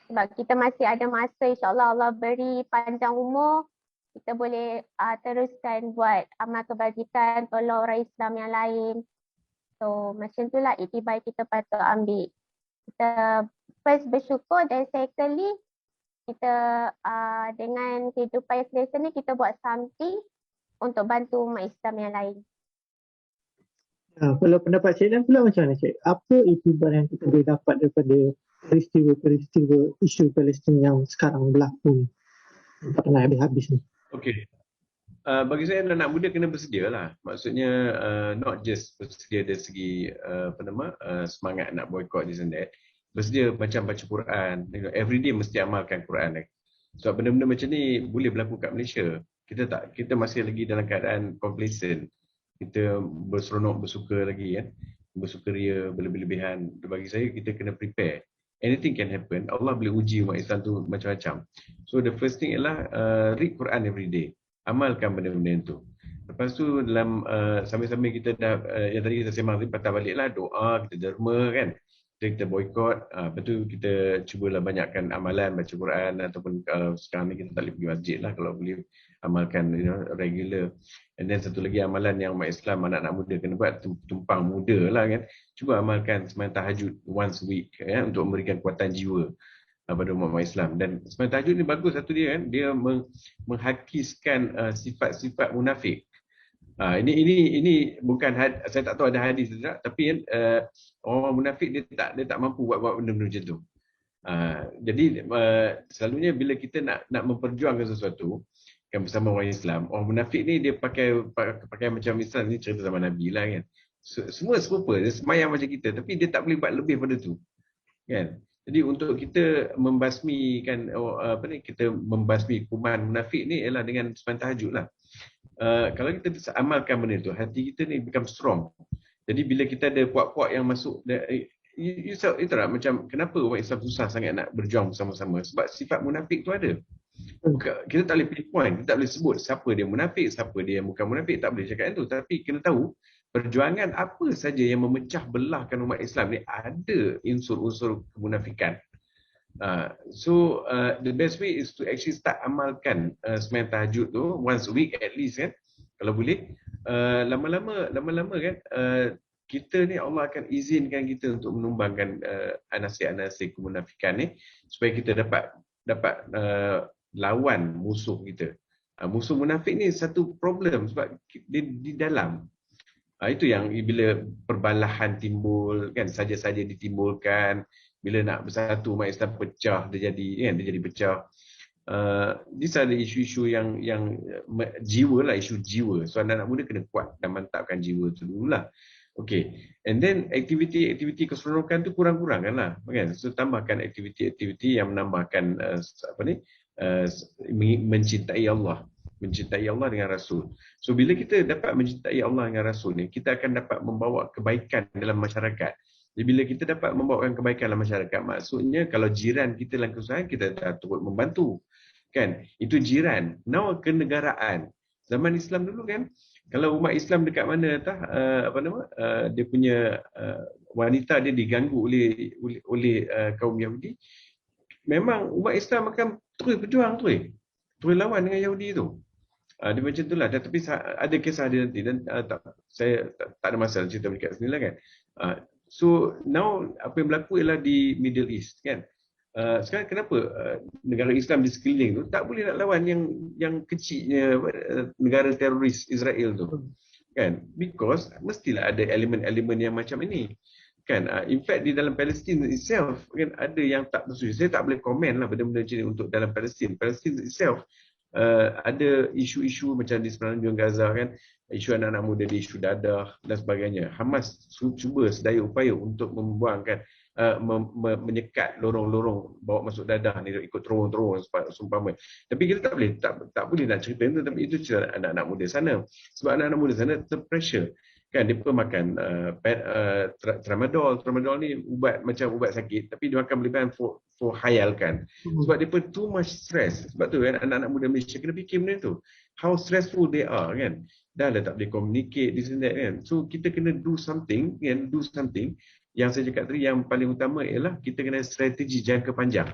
Sebab kita masih ada masa, insya-Allah Allah beri panjang umur, kita boleh teruskan buat amal kebajikan, tolong orang Islam yang lain. So macam itulah iktibar kita patut ambil. Kita first bersyukur, dan secondly kita dengan kehidupan yang selesa ni kita buat something untuk bantu umat Islam yang lain. Kalau pendapat Cik Dan pula macam mana Cik? Apa iktibar yang kita boleh dapat daripada peristiwa-peristiwa isu Palestin yang sekarang berlaku ni? Tak pernah habis-habis ni. Okey. Bagi saya anak muda kena bersedia lah. Maksudnya not just bersedia dari segi semangat nak boycott this and that. Bersedia macam baca Quran. Every day mesti amalkan Quran. Sebab benda-benda macam ni boleh berlaku kat Malaysia. Kita masih lagi dalam keadaan complacent. Kita berseronok, bersuka lagi kan. Bersukaria, berlebih-lebihan. Bagi saya kita kena prepare. Anything can happen. Allah boleh uji umat Islam tu macam-macam. So the first thing ialah read Quran every day. Amalkan benda-benda itu. Lepas tu dalam sambil-sambil kita dah yang tadi kita sembang tadi, patah baliklah doa, kita derma kan. Kita boycott, betul kita cubalah banyakkan amalan, baca Quran, ataupun sekarang ni kita tak boleh pergi masjid lah, kalau boleh amalkan regular. And then satu lagi amalan yang umat Islam, anak-anak muda kena buat, tumpang muda lah kan. Cuba amalkan sembahyang tahajud once a week ya, untuk memberikan kuatan jiwa pada umat Islam. Dan sembahyang tahajud ni bagus satu dia kan, dia menghakiskan sifat-sifat munafik. Ini bukan saya tak tahu ada hadis tak, tapi orang munafik dia tak mampu buat benda-benda macam tu. Jadi selalunya bila kita nak memperjuangkan sesuatu kan bersama orang Islam, orang munafik ni dia pakai macam Islam ni, cerita zaman Nabi lah kan. Semua serupa, dia semayang macam kita, tapi dia tak boleh buat lebih pada tu. Kan? Jadi untuk kita membasmikan kita membasmi kuman munafik ni ialah dengan sembahyang tahajud lah. Kalau kita bisa amalkan benda tu, hati kita ni become strong. Jadi bila kita ada puak-puak yang masuk, itu lah macam kenapa orang Islam susah sangat nak berjuang bersama-sama, sebab sifat munafik tu ada. Kita tak boleh pinpoint, kita tak boleh sebut siapa dia munafik, siapa dia yang bukan munafik, tak boleh cakap itu. Tapi kena tahu perjuangan apa saja yang memecah belahkan umat Islam ni ada unsur-unsur kemunafikan. So the best way is to actually start amalkan sembahyang tahajud tu once a week at least kan, kalau boleh. Lama-lama kan kita ni Allah akan izinkan kita untuk menumbangkan anasir-anasir kemunafikan ni, supaya kita dapat lawan musuh kita. Musuh munafik ni satu problem sebab dia di dalam. Itu yang bila perbalahan timbul kan, saja-saja ditimbulkan. Bila nak bersatu umat Islam pecah, dia jadi pecah. these are the isu-isu yang jiwa lah, isu jiwa. So anak-anak muda kena kuat dan mantapkan jiwa tu dululah. Okay, and then aktiviti keseronokan tu kurang-kurangkan lah, kan? So tambahkan aktiviti yang menambahkan mencintai Allah dengan Rasul. So bila kita dapat mencintai Allah dengan Rasul ni, kita akan dapat membawa kebaikan dalam masyarakat. Jadi bila kita dapat membawakan kebaikan dalam masyarakat, maksudnya kalau jiran kita dalam kesusahan, kita turut membantu, kan? Itu jiran. Now kenegaraan. Zaman Islam dulu kan, kalau umat Islam dekat mana dia punya wanita dia diganggu oleh kaum Yahudi, memang umat Islam akan terus berjuang, terus lawan dengan Yahudi tu. Dia macam itulah. Tapi ada kisah dia nanti, dan saya tak ada masalah cerita dekat sini lah, kan. So now apa yang berlaku ialah di Middle East, kan. Sekarang kenapa negara Islam di sekeliling tu tak boleh nak lawan yang kecilnya negara teroris Israel tu, kan? Because mestilah ada elemen-elemen yang macam ini, kan? In fact di dalam Palestine itself, kan, ada yang tak bersetuju. Saya tak boleh komen lah benda-benda macam ni untuk dalam Palestine itself. Ada isu-isu macam di semenanjung Gaza, kan, isu anak-anak muda, di isu dadah dan sebagainya. Hamas cuba sedaya upaya untuk membuangkan, menyekat lorong-lorong bawa masuk dadah ni, ikut terowong-terowong seumpama. Tapi kita tak boleh nak cerita itu, tapi itu cerita anak-anak muda sana. Sebab anak-anak muda sana terpressure, kan. Dia pun makan tramadol. Tramadol ni ubat macam ubat sakit, tapi dia makan berlebihan for khayal, kan. Sebab dia pun too much stress. Sebab tu, kan, anak-anak muda Malaysia kena fikir benda tu. How stressful they are, kan. Dah lah tak boleh communicate, this and that, kan. So kita kena do something, kan, Yang saya cakap tadi, yang paling utama ialah kita kena strategi jangka panjang.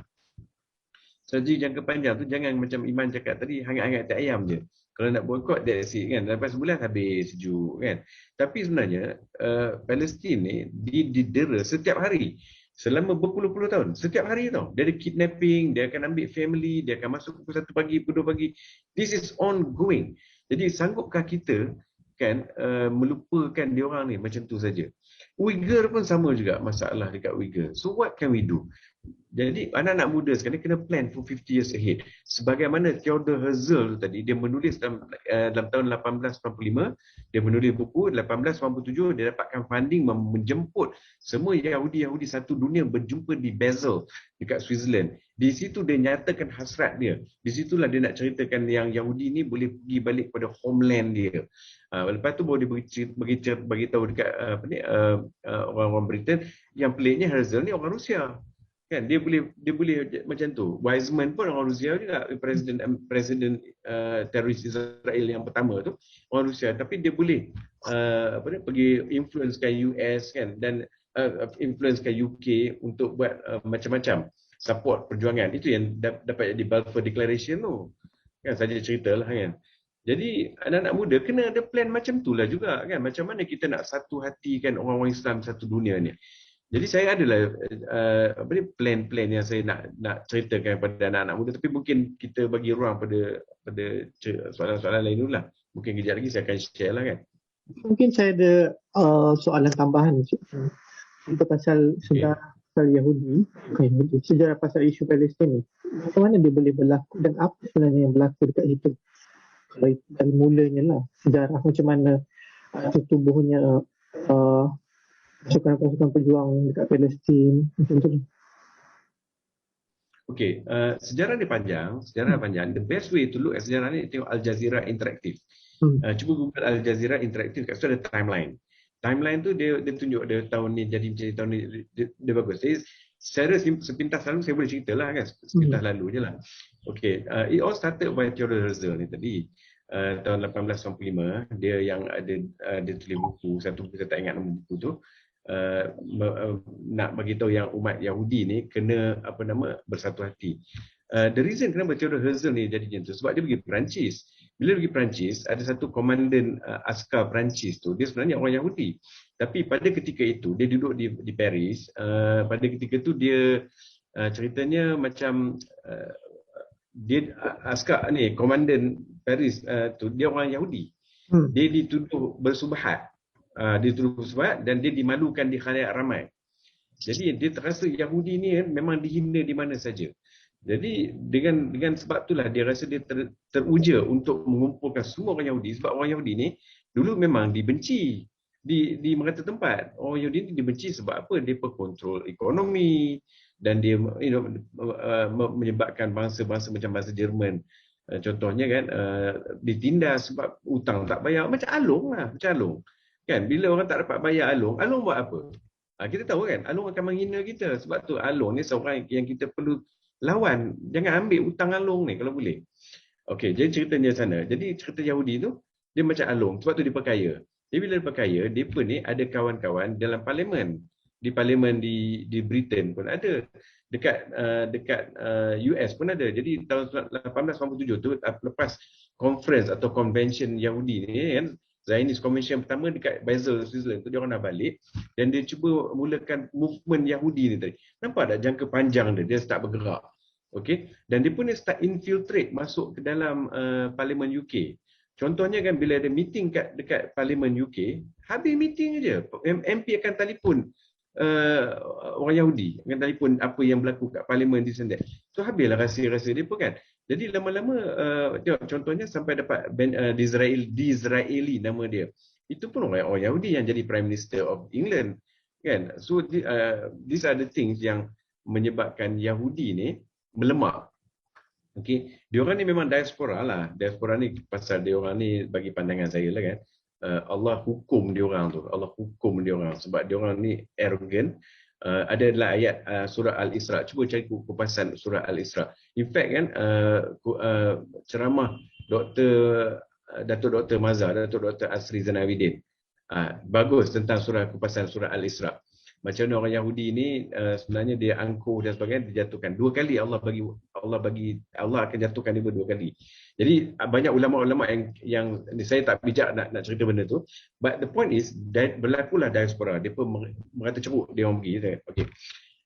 Strategi jangka panjang tu jangan macam Iman cakap tadi, hangat-hangat tak ayam je. Kalau nak boycott, that's it, kan. Lepas sebulan habis sejuk, kan. Tapi sebenarnya Palestin ni didera setiap hari selama berpuluh-puluh tahun. Setiap hari tau. Dia ada kidnapping, dia akan ambil family, dia akan masuk pukul 1 pagi, pukul 2 pagi. This is ongoing. Jadi sanggupkah kita, kan, melupakan dia orang ni macam tu saja? Uyghur pun sama juga masalah dekat Uyghur. So what can we do? Jadi anak-anak muda sekarang kena plan for 50 years ahead. Sebagaimana Theodor Herzl tadi, dia menulis dalam tahun 1895, dia menulis buku 1897, dia dapatkan funding menjemput semua Yahudi satu dunia berjumpa di Basel dekat Switzerland. Di situ dia nyatakan hasrat dia. Di situlah dia nak ceritakan yang Yahudi ni boleh pergi balik pada homeland dia. Lepas tu baru dia bagi tahu dekat orang-orang Britain, yang peliknya Herzl ni orang Rusia. Kan, dia boleh macam tu. Weizmann pun orang Rusia juga, presiden teroris Israel yang pertama tu orang Rusia, tapi dia boleh pergi influencekan US, kan, dan influencekan UK untuk buat macam-macam support perjuangan. Itu yang dapat jadi Balfour Declaration tu, kan. Saja ceritalah, kan. Jadi anak-anak muda kena ada plan macam itulah juga, kan. Macam mana kita nak satu hatikan orang-orang Islam satu dunia ni. Jadi saya adalah plan-plan yang saya nak ceritakan kepada anak-anak muda, tapi mungkin kita bagi ruang pada soalan-soalan lain dulu lah. Mungkin kejap lagi saya akan share lah, kan. Mungkin saya ada soalan tambahan untuk pasal sejarah pasal Yahudi, sejarah pasal isu Palestin ni. Macam mana dia boleh berlaku dan apa sebenarnya yang berlaku dekat situ? Kalau dari mulanya lah, sejarah macam mana tertubuhnya pasukan-pasukan pejuang dekat Palestin, macam tu. Okey, sejarah ni panjang. The best way to look at sejarah ni, tengok Al Jazeera Interactive. Cuba Google Al Jazeera Interactive, kat situ ada timeline. Timeline tu dia tunjuk dia tahun ni jadi macam ni, tahun ni dia bagus. Secara sepintas lalu saya boleh cerita lah, kan. Sepintas lalu je lah. Okey, it all started by Theodor Herzl ni tadi. Tahun 1895, dia yang dia tulis buku, satu buku saya tak ingat nama buku tu. Nak bagi tahu yang umat Yahudi ni kena bersatu hati. The reason kenapa Theodor Herzl ni jadi macam tu, sebab dia pergi Perancis. Bila pergi Perancis, ada satu komandan askar Perancis tu, dia sebenarnya orang Yahudi. Tapi pada ketika itu dia duduk di Paris. Pada ketika itu dia ceritanya macam dia askar ni, komandan Paris tu, dia orang Yahudi. Dia dituduh bersubhat. Dan dia dimalukan di khalayak ramai. Jadi dia terasa Yahudi ni memang dihina di mana saja. Jadi dengan sebab itulah dia rasa dia teruja untuk mengumpulkan semua orang Yahudi, sebab orang Yahudi ni dulu memang dibenci di merata tempat. Orang Yahudi ni dibenci sebab apa? Dia kontrol ekonomi dan dia menyebabkan bangsa-bangsa macam bangsa Jerman, contohnya kan, ditindas sebab hutang tak bayar, macam Along lah, macam Along. Kan bila orang tak dapat bayar Along buat apa? Kita tahu kan Along akan menghina kita, sebab tu Along ni seorang yang kita perlu lawan. Jangan ambil hutang Along ni kalau boleh. Okey, jadi ceritanya sana. Jadi cerita Yahudi tu dia macam Along, sebab tu dia perkaya. Jadi bila dia perkaya, depa ni ada kawan-kawan dalam parlimen. Di parlimen di Britain pun ada. Dekat US pun ada. Jadi tahun 1887 tu lepas conference atau convention Yahudi ni kan, Zionist Convention pertama dekat Basel, Switzerland tu, dia orang dah balik dan dia cuba mulakan movement Yahudi ni tadi. Nampak tak jangka panjang dia start bergerak. Okey, dan dia pun dia start infiltrate masuk ke dalam parlimen UK. Contohnya kan bila ada meeting dekat parlimen UK, habis meeting aja MP akan telefon orang Yahudi, akan telefon apa yang berlaku kat parlimen di sana. So habislah rahsia-rahsia dia pun kan. Jadi lama-lama tengok contohnya sampai dapat Disraeli nama dia. Itu pun orang Yahudi yang jadi Prime Minister of England kan. So these are the things yang menyebabkan Yahudi ni melemah. Okey, diorang ni memang diaspora lah. Diaspora ni pasal diorang ni bagi pandangan saya lah kan. Allah hukum diorang tu. Allah hukum diorang sebab diorang ni arrogant. Ada dalam ayat surah Al-Isra. Cuba cari kupasan surah Al-Isra. In fact kan ceramah Datuk Dr. Mazhar, Datuk Dr. Asri Zainabidin, bagus tentang kupasan surah Al-Isra. Macam mana orang Yahudi ni sebenarnya dia angkuh dan sebagainya, dijatuhkan. 2 kali Allah akan jatuhkan dia 2 kali. Jadi banyak ulama-ulama yang saya tak bijak nak cerita benda tu. But the point is berlakulah diaspora. Dia pun merata ceruk dia orang pergi. Okay.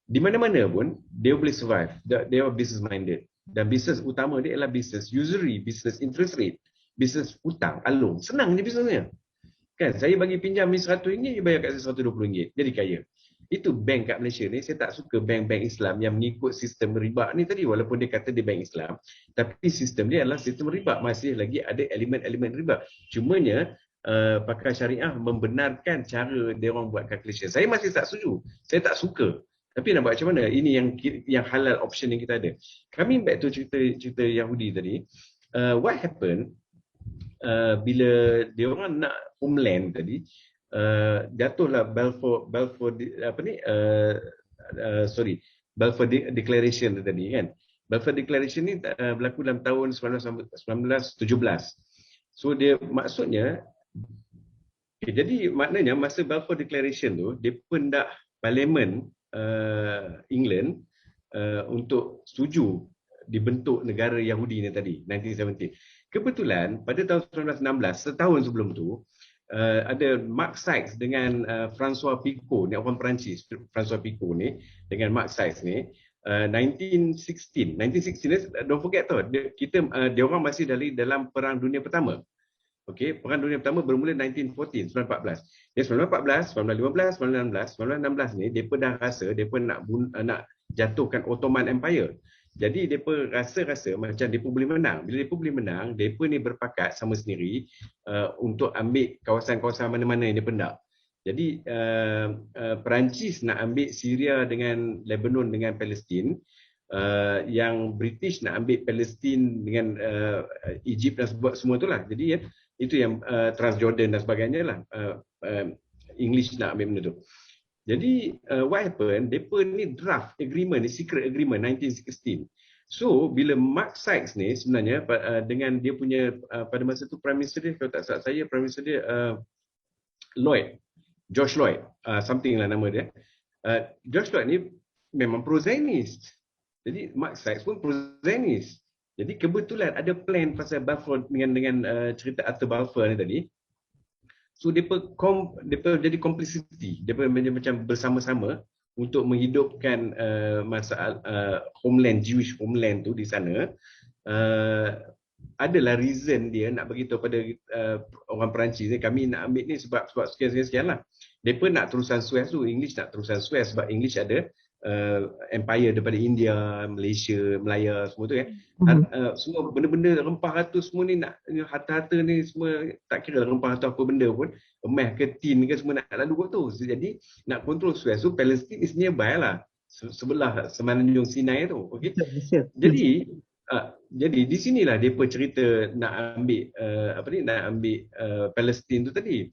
Di mana-mana pun dia boleh survive. They are business minded. Dan bisnes utama dia adalah bisnes usury, bisnes interest rate, bisnes hutang, Along. Senang je bisnesnya. Kan saya bagi pinjam ni RM100, dia bayar kat saya RM120. Jadi kaya. Itu bank kat Malaysia ni, saya tak suka bank-bank Islam yang mengikut sistem riba ni tadi, walaupun dia kata dia bank Islam, tapi sistem dia adalah sistem riba, masih lagi ada elemen-elemen riba. Cumanya pakar syariah membenarkan cara dia orang buat calculation. Saya masih tak setuju. Saya tak suka. Tapi nak buat macam mana? Ini yang halal option yang kita ada. Coming back to cerita Yahudi tadi, what happened bila dia orang nak homeland tadi, jatuhlah Balfour Declaration tadi kan. Balfour Declaration ni berlaku dalam tahun 1917. So dia maksudnya jadi maknanya masa Balfour Declaration tu dia pendak parlimen England untuk setuju dibentuk negara Yahudi ni tadi 1917. Kebetulan pada tahun 1916, setahun sebelum tu, ada Mark Sykes dengan François Picot, ni orang Perancis. François Picot ni dengan Mark Sykes ni 1916 ni, don't forget tau, dia orang masih dalam Perang Dunia Pertama. Okey, Perang Dunia Pertama bermula 1914, 1914. Dia 1914, 1915, 1916 ni depa dah rasa depa nak jatuhkan Ottoman Empire. Jadi depa rasa macam depa boleh menang. Bila depa boleh menang, depa ni berpakat sama sendiri untuk ambil kawasan-kawasan mana-mana yang depa nak. Jadi Perancis nak ambil Syria dengan Lebanon dengan Palestin, yang British nak ambil Palestin dengan Egypt dan semua itulah. Jadi itu yang Transjordan dan sebagainya lah. English nak ambil benda tu. Jadi what happened, depa ni draft agreement ni, secret agreement 1916. So bila Mark Sykes ni sebenarnya dengan dia punya pada masa tu Prime Minister dia, kalau tak salah saya Prime Minister dia George Lloyd, something lah nama dia. George Lloyd ni memang pro-Zionist. Jadi Mark Sykes pun pro-Zionist. Jadi kebetulan ada plan pasal Balfour dengan cerita Arthur Balfour ni tadi. So depa jadi complicity, depa macam bersama-sama untuk menghidupkan masalah homeland, Jewish homeland tu di sana. Adalah reason dia nak bagi tahu pada orang Perancis ni, kami nak ambil ni sebab sekian lah. Depa nak terusan Suez tu, English nak terusan Suez sebab English ada empire daripada India, Malaysia, Melaya semua tu kan. Semua benda-benda rempah ratus semua ni nak harta-harta ni semua tak kira lah rempah atau apa benda pun, emas ke tin ke semua nak lalu kot tu. Jadi nak kontrol Suez tu, Palestin is nearby lah, sebelah semenanjung Sinai tu. Okey. Jadi di sinilah depa cerita nak ambil nak ambil Palestin tu tadi.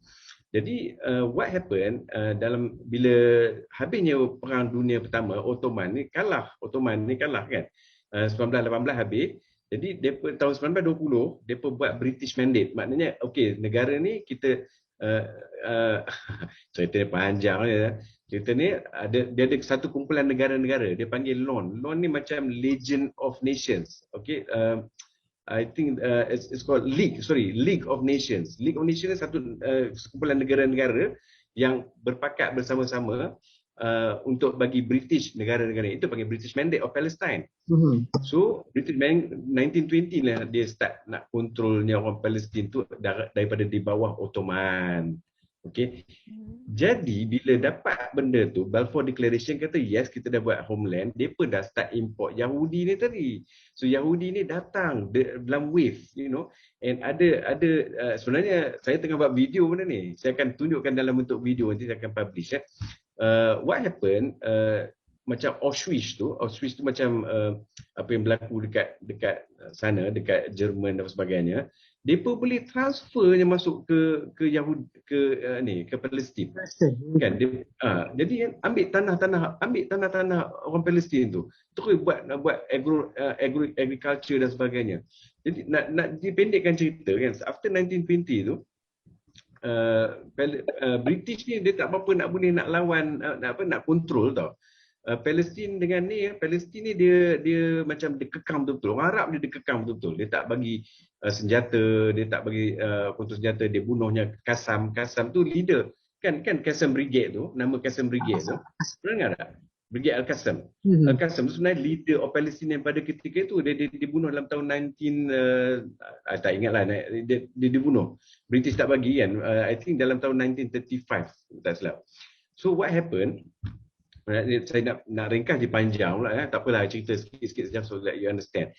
Jadi what happened dalam bila habisnya Perang Dunia Pertama, Ottoman ni kalah kan. 1918 habis. Jadi depa tahun 1920 depa buat British Mandate. Maknanya okey, negara ni kita cerita dia panjang ya. Cerita ni dia ada satu kumpulan negara-negara, dia panggil LON. LON ni macam Legion of Nations. Okey, I think it's called League of Nations. League of Nations ni satu kumpulan negara-negara yang berpakat bersama-sama untuk bagi British negara-negara itu panggil British Mandate of Palestine. So British Mandate 1920 lah dia start nak kontrolnya orang Palestin tu daripada di bawah Ottoman. Okey. Jadi bila dapat benda tu, Balfour Declaration kata yes kita dah buat homeland, depa dah start import Yahudi ni tadi. So Yahudi ni datang dalam wave, you know. And ada sebenarnya saya tengah buat video benda ni. Saya akan tunjukkan dalam bentuk video, nanti saya akan publish what happened macam Auschwitz tu macam apa yang berlaku dekat sana, dekat Jerman dan sebagainya. Depa boleh transfernya masuk ke Yahudi ke Palestin. Kan jadi kan ambil tanah-tanah orang Palestin tu. Terus buat agriculture dan sebagainya. Jadi nak dipendekkan cerita kan, after 1920 tu British ni dia tak apa-apa nak lawan nak kontrol tau. Palestin dengan ni Palestin ni dia macam dikekang betul-betul. Orang Arab dia dikekang betul-betul. Dia tak bagi senjata, dia tak bagi kontrol senjata, dia bunuhnya Qassam tu leader. Kan Qassam Brigade tu, nama Qassam Brigade tu. Pernah dengar tak? Brigade Al-Qassam. Al-Qassam tu sebenarnya leader of Palestin pada ketika itu. Dia dibunuh dalam tahun 19 tak ingatlah dia dibunuh. British tak bagi kan. I think dalam tahun 1935 tak silap. So what happened? Saya nak ringkas je panjang pula ya. Tak apalah, cerita sikit-sikit saja so that you understand.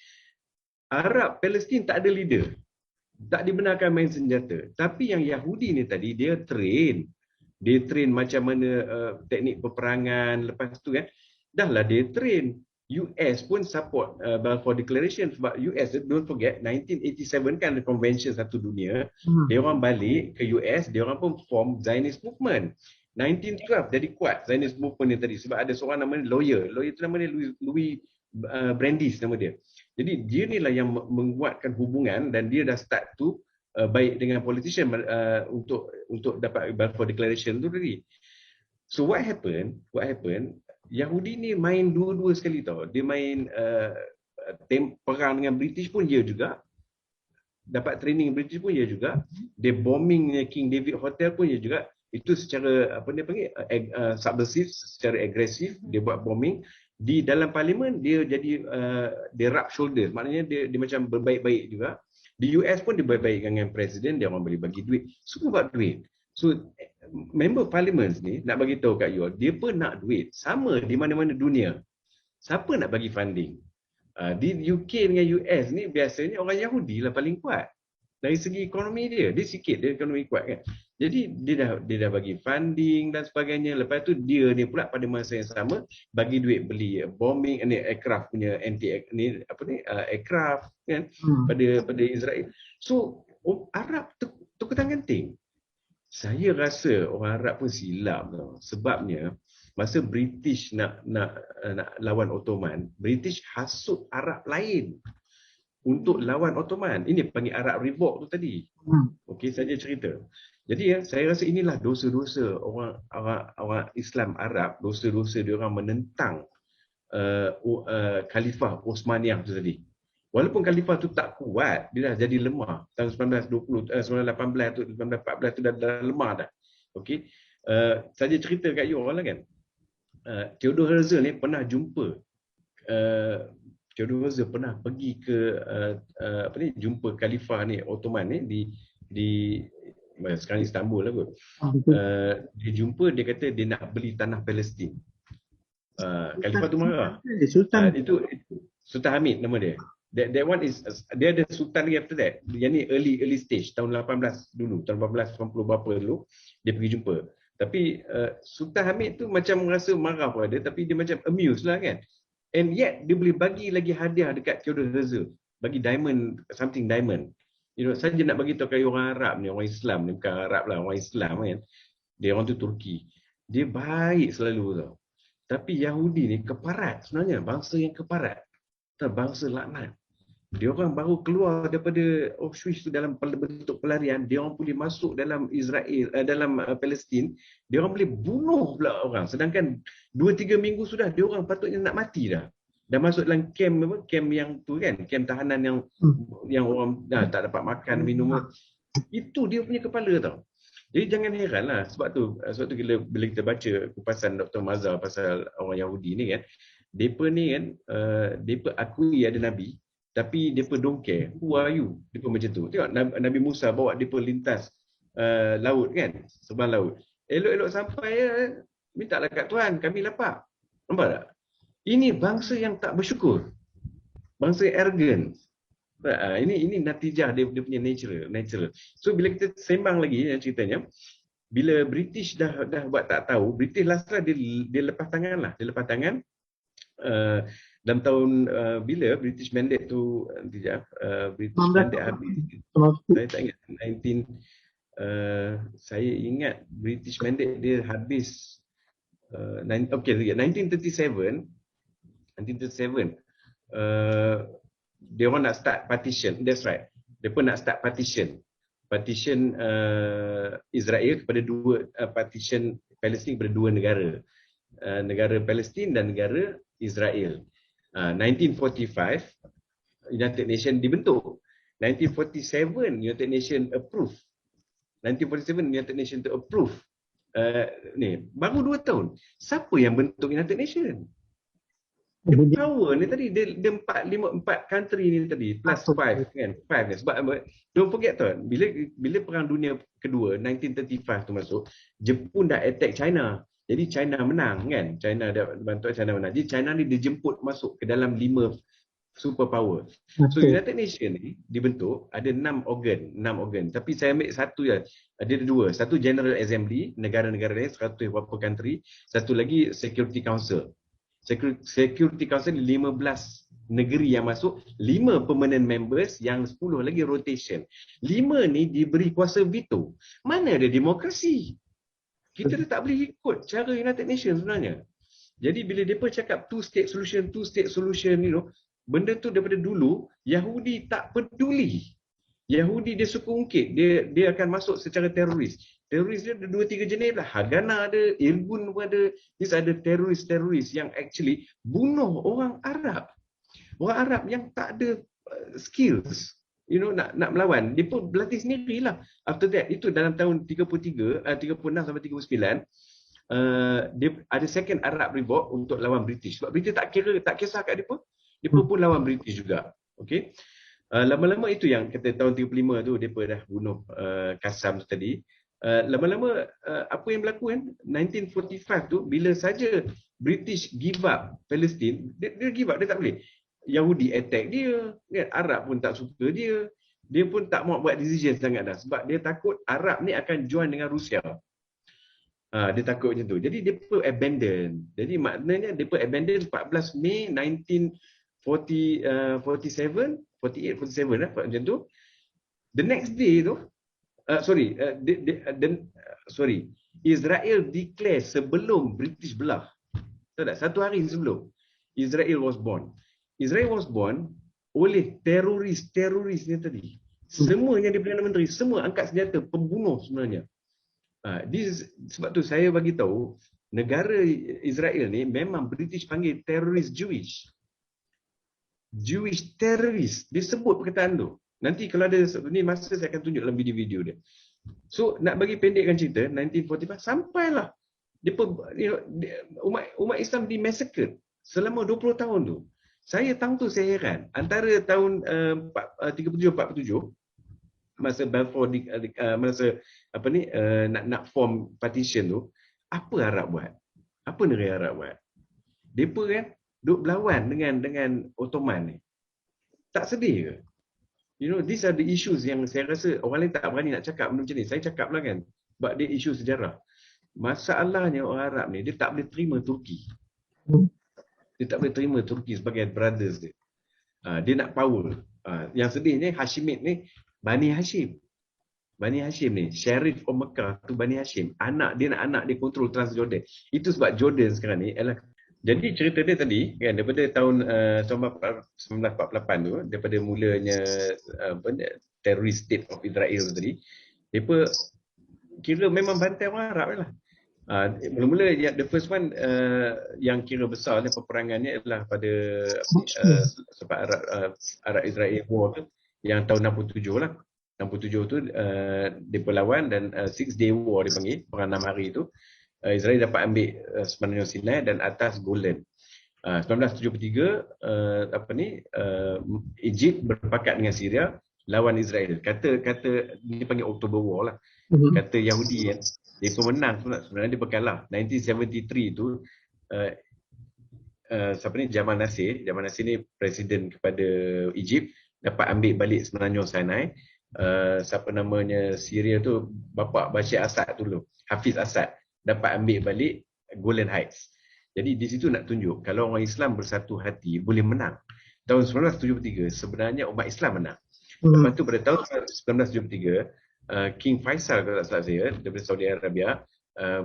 Arab Palestin tak ada leader. Tak dibenarkan main senjata. Tapi yang Yahudi ni tadi dia train macam mana teknik peperangan. Lepas tu kan dahlah dia train. US pun support Balfour Declaration sebab US, don't forget 1987 kan convention satu dunia. Dia orang balik ke US, dia orang pun form Zionist movement. 1912 jadi kuat Zionist movement ni tadi sebab ada seorang namanya lawyer tu namanya Louis Brandeis nama dia. Jadi dia ni lah yang menguatkan hubungan dan dia dah start tu baik dengan politician untuk dapat Balfour Declaration tu tadi. So what happened? Yahudi ni main dua-dua sekali tau. Dia main perang dengan British pun dia juga. Dapat training British pun dia juga. Dia bombing King David Hotel pun dia juga. Itu secara apa dia panggil subversive, secara agresif dia buat bombing. Di dalam parlimen dia jadi dia rub shoulders, maknanya dia macam berbaik-baik juga. Di US pun dia berbaik dengan presiden, dia orang boleh bagi duit, semua buat duit. So member parliament ni nak bagi tahu kat you, dia pun nak duit sama di mana-mana dunia. Siapa nak bagi funding? Di UK dengan US ni biasanya orang Yahudi lah paling kuat. Dari segi ekonomi dia sikit dia ekonomi kuat kan. Jadi dia dah bagi funding dan sebagainya. Lepas tu dia ni pula pada masa yang sama bagi duit beli bombing ni aircraft punya aircraft kan pada Israel. So Arab tukar tangan-ganting. Saya rasa orang Arab pun silap tau. Sebabnya masa British nak lawan Ottoman, British hasut Arab lain untuk lawan Ottoman. Ini panggil Arab Revolt tu tadi. Okey, saja cerita. Jadi saya rasa inilah dosa-dosa orang Islam Arab, dosa-dosa dia orang menentang Khalifah Osmaniyah tu tadi. Walaupun Khalifah tu tak kuat, dia dah jadi lemah. Tahun 1918 tu, 1914 tu dah lemah dah. Okey. Saja cerita kat you orang lah kan. Theodore Herzl ni pernah jumpa Theodore Herzl pernah pergi ke jumpa Khalifah ni Ottoman ni di sekarang Istanbul lah kot. Dia jumpa, dia kata dia nak beli tanah Palestin. Khalifah tu marah. Sultan. Itu Sultan Hamid nama dia. That one is, dia ada sultan lagi after that. Yang ni early stage, tahun 18 dulu, tahun 1890 berapa dulu dia pergi jumpa. Tapi Sultan Hamid tu macam rasa marah pada, tapi dia macam amused lah kan. And yet dia boleh bagi lagi hadiah dekat Theodore Herzl, bagi diamond, something diamond. You know, saja nak bagi tahu kaya orang Arab ni, orang Islam ni, bukan Arab lah, orang Islam kan. Dia orang tu Turki. Dia baik selalu tau. Tapi Yahudi ni keparat sebenarnya, bangsa yang keparat. Bangsa laknat. Dia orang baru keluar daripada Auschwitz tu dalam bentuk pelarian, dia orang boleh masuk dalam Israel, dalam Palestin, dia orang boleh bunuh pula orang. Sedangkan 2-3 minggu sudah dia orang patutnya nak mati dah. Dah masuk dalam camp apa? Camp yang tu kan, camp tahanan yang orang tak dapat makan, minum. Itu dia punya kepala tau. Jadi jangan heranlah sebab tu bila kita baca kupasan Dr. Mazhar pasal orang Yahudi ni kan, depa ni kan depa akui ada nabi, tapi depa don't care who are you. Depa macam tu. Tengok Nabi Musa bawa depa lintas laut kan, seberang laut. Elok-elok sampai mintalah kat Tuhan, kami lapar. Nampak tak? Ini bangsa yang tak bersyukur. Bangsa arrogant. Ini natijah dia punya natural. So bila kita sembang lagi ceritanya, bila British dah buat tak tahu, British last lah dia lepas tangan lah. Dia lepas tangan dalam tahun bila British Mandate tu British Mandate habis. Saya tak ingat 19 saya ingat British Mandate dia habis 1937. Dia orang nak start partition. That's right. Dia pun nak start partition Israel kepada partition Palestin kepada dua negara. Negara Palestin dan negara Israel. 1945 United Nations dibentuk. 1947 United Nations approve. 1947 United Nations to approve. Ni baru 2 tahun. Siapa yang bentuk United Nations? Power ni tadi dia 4 country ni tadi plus 5 kan. 5 ni sebab don't forget tu bila perang dunia kedua 1935 tu masuk, Jepun dah attack China. Jadi China menang kan. China dah bantu China menang. Jadi China ni dijemput masuk ke dalam 5 superpower. So United Nations ni dibentuk ada 6 organ. Tapi saya ambil satu je. Ada 2. Satu General Assembly, negara-negara lain 100 berapa country. Satu lagi Security Council. Security Council 15 negeri yang masuk, 5 permanent members, yang 10 lagi rotation. 5 ni diberi kuasa veto. Mana ada demokrasi? Kita dah tak boleh ikut cara United Nations sebenarnya. Jadi bila mereka cakap two state solution, benda tu daripada dulu Yahudi tak peduli. Yahudi dia suka ungkit, dia akan masuk secara teroris. Teroris dia ada 2-3 jenis lah. Haganah ada, Irgun pun ada. These ada teroris yang actually bunuh orang Arab. Orang Arab yang tak ada skills. Nak melawan. Dia pun berlatih sendirilah. After that, itu dalam tahun 36 sampai 39, dia ada second Arab Revolt untuk lawan British. Sebab British tak kisah kat dia pun. Dia pun lawan British juga. Okay. Lama-lama itu yang kata tahun 35 tu mereka dah bunuh Qassam tu tadi. Lama-lama apa yang berlaku kan 1945 tu bila saja British give up Palestine, dia give up, dia tak boleh. Yahudi attack dia, kan? Arab pun tak suka dia. Dia pun tak mau buat decision sangat dah sebab dia takut Arab ni akan join dengan Rusia. Dia takut macam tu. Jadi dia pun abandon. Jadi maknanya dia pun abandon 14 Mei 1947 lah macam tu. The next day tu Israel declare sebelum British belah. Tahu tak? 1 hari sebelum Israel was born. Israel was born oleh teroris ni tadi. Semua yang di Perdana Menteri, semua angkat senjata, pembunuh sebenarnya. Sebab tu saya bagi tahu negara Israel ni memang British panggil teroris Jewish terrorist. Dia sebut perkataan tu. Nanti kalau ada ni masa saya akan tunjuk dalam video-video dia. So nak bagi pendekkan cerita 1945 sampailah umat Islam di massacre selama 20 tahun tu. Saya heran antara tahun 37-47 masa Balfour nak form partition tu, apa Arab buat? Apa negara Arab buat? Mereka kan duk berlawan dengan Ottoman ni. Tak sedih ke? You know, these are the issues yang saya rasa orang lain tak berani nak cakap benda macam ni. Saya cakap lah kan. Sebab dia isu sejarah. Masalahnya orang Arab ni, dia tak boleh terima Turki. Dia tak boleh terima Turki sebagai brothers dia. Dia nak power. Yang sedihnya Hashimid ni, Bani Hashim. Bani Hashim ni, Sharif of Mekah tu Bani Hashim. Dia nak anak dia kontrol Transjordan. Itu sebab Jordan sekarang ni adalah. Jadi cerita dia tadi kan, daripada tahun 1948 tu, daripada mulanya terrorist state of Israel tu tadi, mereka kira memang bantai orang Arab lah. Mula-mula the first one yang kira besar ni peperangannya adalah pada sebab Arab Israel War tu yang tahun 67 lah. 67 tu dia berlawan dan 6 Day War dipanggil, perang 6 hari tu. Israel dapat ambil semenanjung Sinai dan atas Golan. 1973 Egypt berpakat dengan Syria lawan Israel. Kata dipanggil October War lah. Kata Yahudi kan, dia pemenang sebenarnya dia berkalah. 1973 tu Jamal Nasir ni presiden kepada Egypt, dapat ambil balik semenanjung Sinai. Siapa namanya Syria tu, bapa Bashar Assad tu dulu, Hafiz Assad, dapat ambil balik Golan Heights. Jadi di situ nak tunjuk kalau orang Islam bersatu hati boleh menang. Tahun 1973 sebenarnya umat Islam menang. Lepas tu pada tahun 1973 King Faisal, kalau tak salah saya, daripada Saudi Arabia,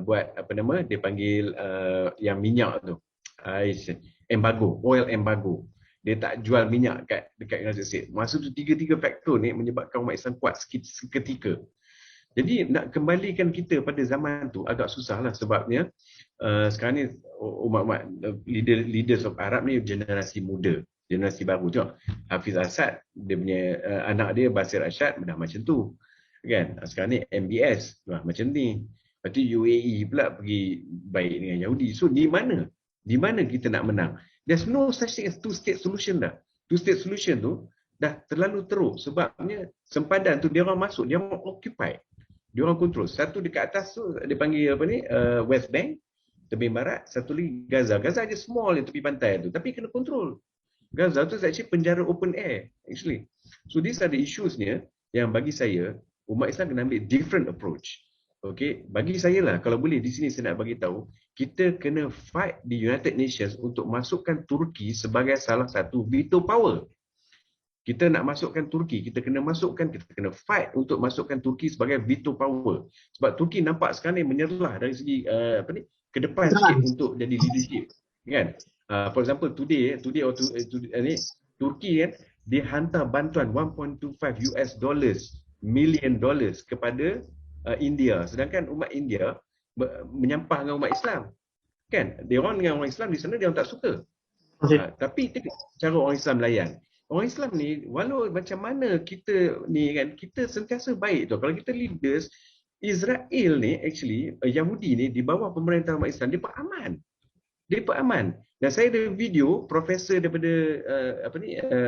buat dia panggil yang minyak tu, embargo, oil embargo. Dia tak jual minyak dekat United States. Masa tu tiga faktor ni menyebabkan umat Islam kuat seketika. Jadi nak kembalikan kita pada zaman tu agak susah lah, sebabnya sekarang ni umat-umat leaders of Arab ni generasi muda, generasi baru. Tengok Hafiz Assad, dia punya anak dia Basir Ashad dah macam tu kan. Sekarang ni MBS macam ni. Lepas tu UAE pula pergi baik dengan Yahudi. So di mana kita nak menang? There's no such thing as two-state solution dah. Two-state solution tu dah terlalu teruk, sebabnya sempadan tu dia orang masuk, dia orang occupy, dia orang kontrol. Satu dekat atas tu dia panggil West Bank, tepi barat. Satu lagi Gaza. Gaza je small tepi pantai tu, tapi kena kontrol. Gaza tu actually penjara open air actually. So these are the issues-nya yang bagi saya umat Islam kena ambil different approach. Okay, bagi saya lah, kalau boleh di sini saya nak bagi tahu, kita kena fight di United Nations untuk masukkan Turki sebagai salah satu veto power. Kita nak masukkan Turki, kita kena fight untuk masukkan Turki sebagai veto power. Sebab Turki nampak sekarang ni menyerlah dari segi ke depan sikit untuk jadi leadership, kan? For example today Turki kan, dia hantar bantuan 1.25 US million dollars kepada India, sedangkan umat India menyampah dengan umat Islam, kan? Dia orang dengan orang Islam di sana dia orang tak suka. Tapi tengok cara orang Islam layan. Orang Islam ni, walau macam mana kita ni kan, kita sentiasa baik tu. Kalau kita leaders, Israel ni actually, Yahudi ni di bawah pemerintahan umat Islam, dia aman. Dan saya ada video profesor daripada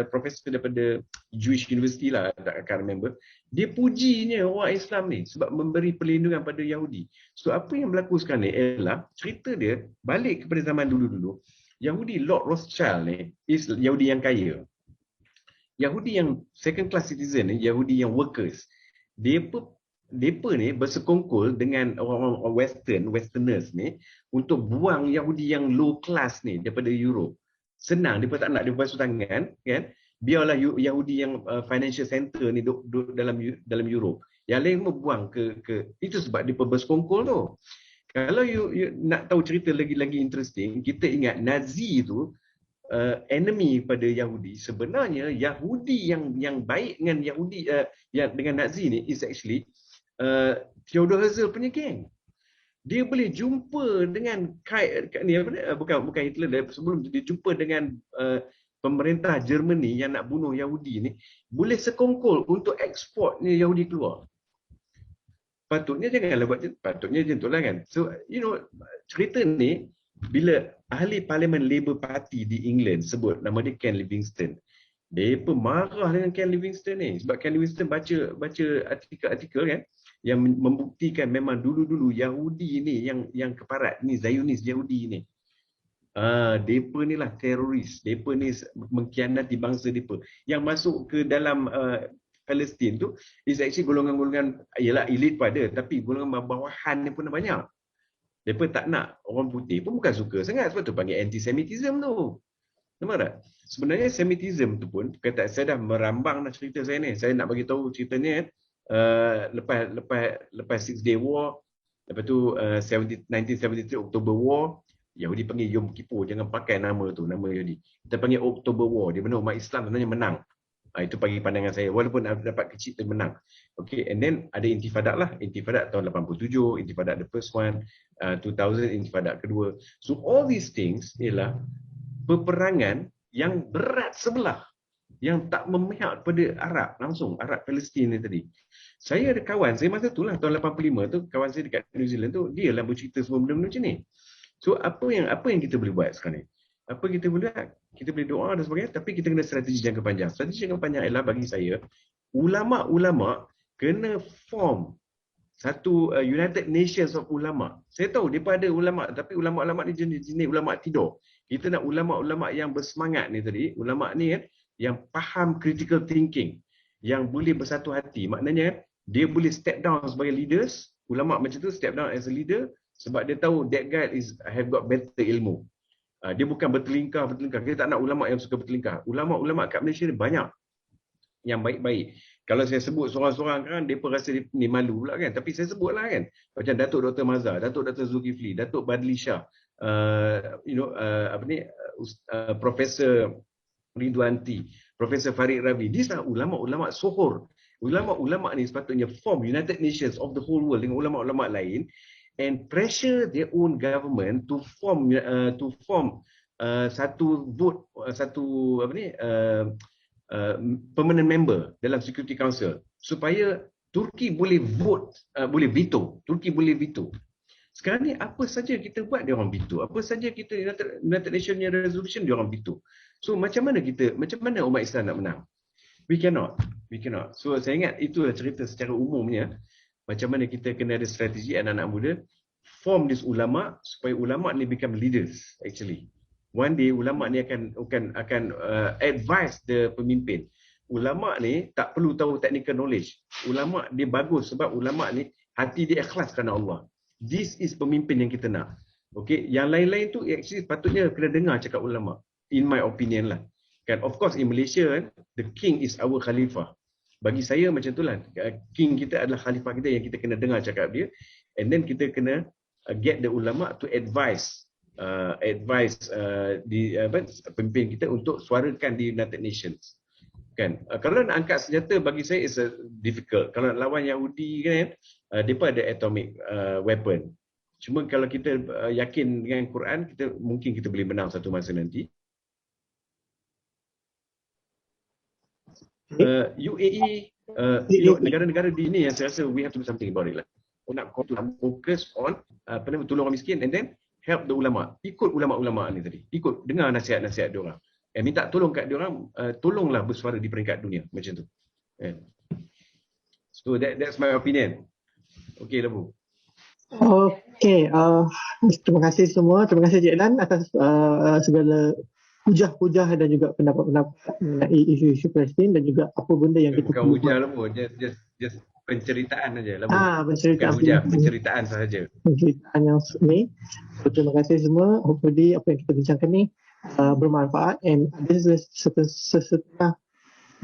profesor daripada Jewish University lah, I can't remember. Dia pujinya orang Islam ni sebab memberi perlindungan pada Yahudi. So apa yang berlaku sekarang ni ialah cerita dia balik kepada zaman dulu-dulu. Yahudi Lord Rothschild ni is Yahudi yang kaya. Yahudi yang second class citizen ni, Yahudi yang workers. Mereka ni bersekongkol dengan orang-orang westerners ni untuk buang Yahudi yang low class ni daripada Europe. Senang, mereka tak nak dia basuh tangan, kan? Biarlah Yahudi yang financial center ni duduk dalam Europe. Yang lain pun buang ke itu sebab dia bersekongkol tu. Kalau you nak tahu cerita lagi interesting, kita ingat Nazi tu enemy pada Yahudi. Sebenarnya Yahudi yang baik dengan Yahudi yang dengan Nazi ni is actually Theodor Herzl punya geng. Dia boleh jumpa dengan bukan Hitler, sebelum dia jumpa dengan pemerintah Germany yang nak bunuh Yahudi ni, boleh sekongkol untuk ekspor ni Yahudi keluar. Patutnya janganlah buat patutnya macam itulah kan. So cerita ni bila ahli parlimen Labour Party di England sebut nama dia Ken Livingstone. Dia pun marah dengan Ken Livingstone ni sebab Ken Livingstone baca artikel-artikel kan yang membuktikan memang dulu-dulu Yahudi ni yang keparat ni, Zionis Yahudi ni. Depa ni lah teroris. Depa ni mengkhianati bangsa depa. Yang masuk ke dalam Palestin tu is actually golongan-golongan, ialah elit pada, tapi golongan bawahan ni pun banyak. Depa tak nak orang putih pun bukan suka sangat, sebab tu panggil anti-Semitism tu. Nampak tak? Sebenarnya Semitism tu pun, kata saya dah merambang nak cerita saya ni. Saya nak bagi tahu cerita ni lepas Six Day War, lepas tu 1973 October War, Yahudi panggil Yom Kippur, jangan pakai nama tu, nama Yahudi. Kita panggil October War, di mana umat Islam sebenarnya menang. Itu bagi pandangan saya, walaupun dapat kecil tu menang. Okay, and then ada intifada lah, intifada tahun 87, intifada the first one, 2000 intifada kedua. So all these things ialah peperangan yang berat sebelah, yang tak memihak pada Arab langsung, Arab Palestin ni tadi. Saya ada kawan saya masa tu lah, tahun 85 tu, kawan saya dekat New Zealand tu, dia lah bercerita semua benda-benda macam ni. So apa yang kita boleh buat sekarang ni? Apa kita boleh buat? Kita boleh doa dan sebagainya, tapi kita kena strategi jangka panjang. Strategi jangka panjang ialah bagi saya, ulama-ulama kena form satu United Nations of Ulama. Saya tahu dia ada ulama, tapi ulama-ulama ni jenis ulama tidur. Kita nak ulama-ulama yang bersemangat ni tadi, ulama ni kan, yang faham critical thinking, yang boleh bersatu hati. Maknanya dia boleh step down sebagai leaders. Ulama macam tu step down as a leader sebab dia tahu that guy have got better ilmu. Dia bukan bertelingkah. Kita tak nak ulama yang suka bertelingkah. Ulama-ulama kat Malaysia ni banyak yang baik-baik. Kalau saya sebut seorang-seorang kan, mereka rasa ni malu pula kan. Tapi saya sebutlah kan. Macam Datuk Dr. Mazhar, Datuk Dr. Zulkifli, Datuk Badli Shah, Profesor Ridwanti, Profesor Farid Ravi. These are ulama-ulama sohor. Ulama-ulama ni sepatutnya form United Nations of the whole world dengan ulama-ulama lain and pressure their own government to form satu vote, permanent member dalam Security Council supaya Turki boleh vote, boleh veto. Turki boleh veto. Sekarang ni apa saja kita buat dia orang veto. Apa saja kita United Nations resolution dia orang veto. So macam mana umat Islam nak menang? We cannot. So saya ingat itulah cerita secara umumnya macam mana kita kena ada strategi anak-anak muda form this ulama supaya ulama ni become leaders actually. One day ulama ni akan advise the pemimpin. Ulama ni tak perlu tahu technical knowledge. Ulama dia bagus sebab ulama ni hati dia ikhlas kerana Allah. This is pemimpin yang kita nak. Okay, yang lain-lain tu actually patutnya kena dengar cakap ulama. In my opinion lah. Kan, of course in Malaysia the king is our khalifah. Bagi saya macam itulah. King kita adalah khalifah kita yang kita kena dengar cakap dia. And then kita kena get the ulama to advise pemimpin kita untuk suarakan di United Nations. Kan? Kalau nak angkat senjata bagi saya is difficult. Kalau nak lawan Yahudi kan, mereka ada atomic weapon. Cuma kalau kita yakin dengan Quran, mungkin kita boleh menang satu masa nanti. UAE, negara-negara di ini yang saya rasa we have to do something about it lah. Nak fokus on tolong orang miskin and then help the ulama. Ikut ulama-ulama ni tadi. Ikut, dengar nasihat-nasihat dia orang. Minta tolong kat dia orang, tolonglah bersuara di peringkat dunia macam tu. So that's my opinion. Okay lah Bu. Okay, terima kasih semua. Terima kasih Cik Lan atas segala hujah-hujah dan juga pendapat-pendapat mengenai isu-isu Palestin dan juga apa benda yang kita bukan hujah lah Bu, just penceritaan aja lah Bu. Penceritaan. Bukan hujah, penceritaan sahaja. Penceritaan yang ni. So, terima kasih semua. Hopefully apa yang kita bincangkan ni bermanfaat and ada sesetengah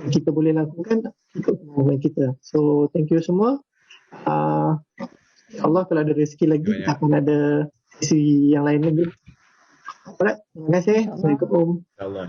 yang kita boleh lakukan ikut kemampuan kita. So thank you semua. InsyaAllah kalau ada rezeki lagi akan ada sesi yang lain lagi. Alright, terima kasih. Assalamualaikum. InsyaAllah.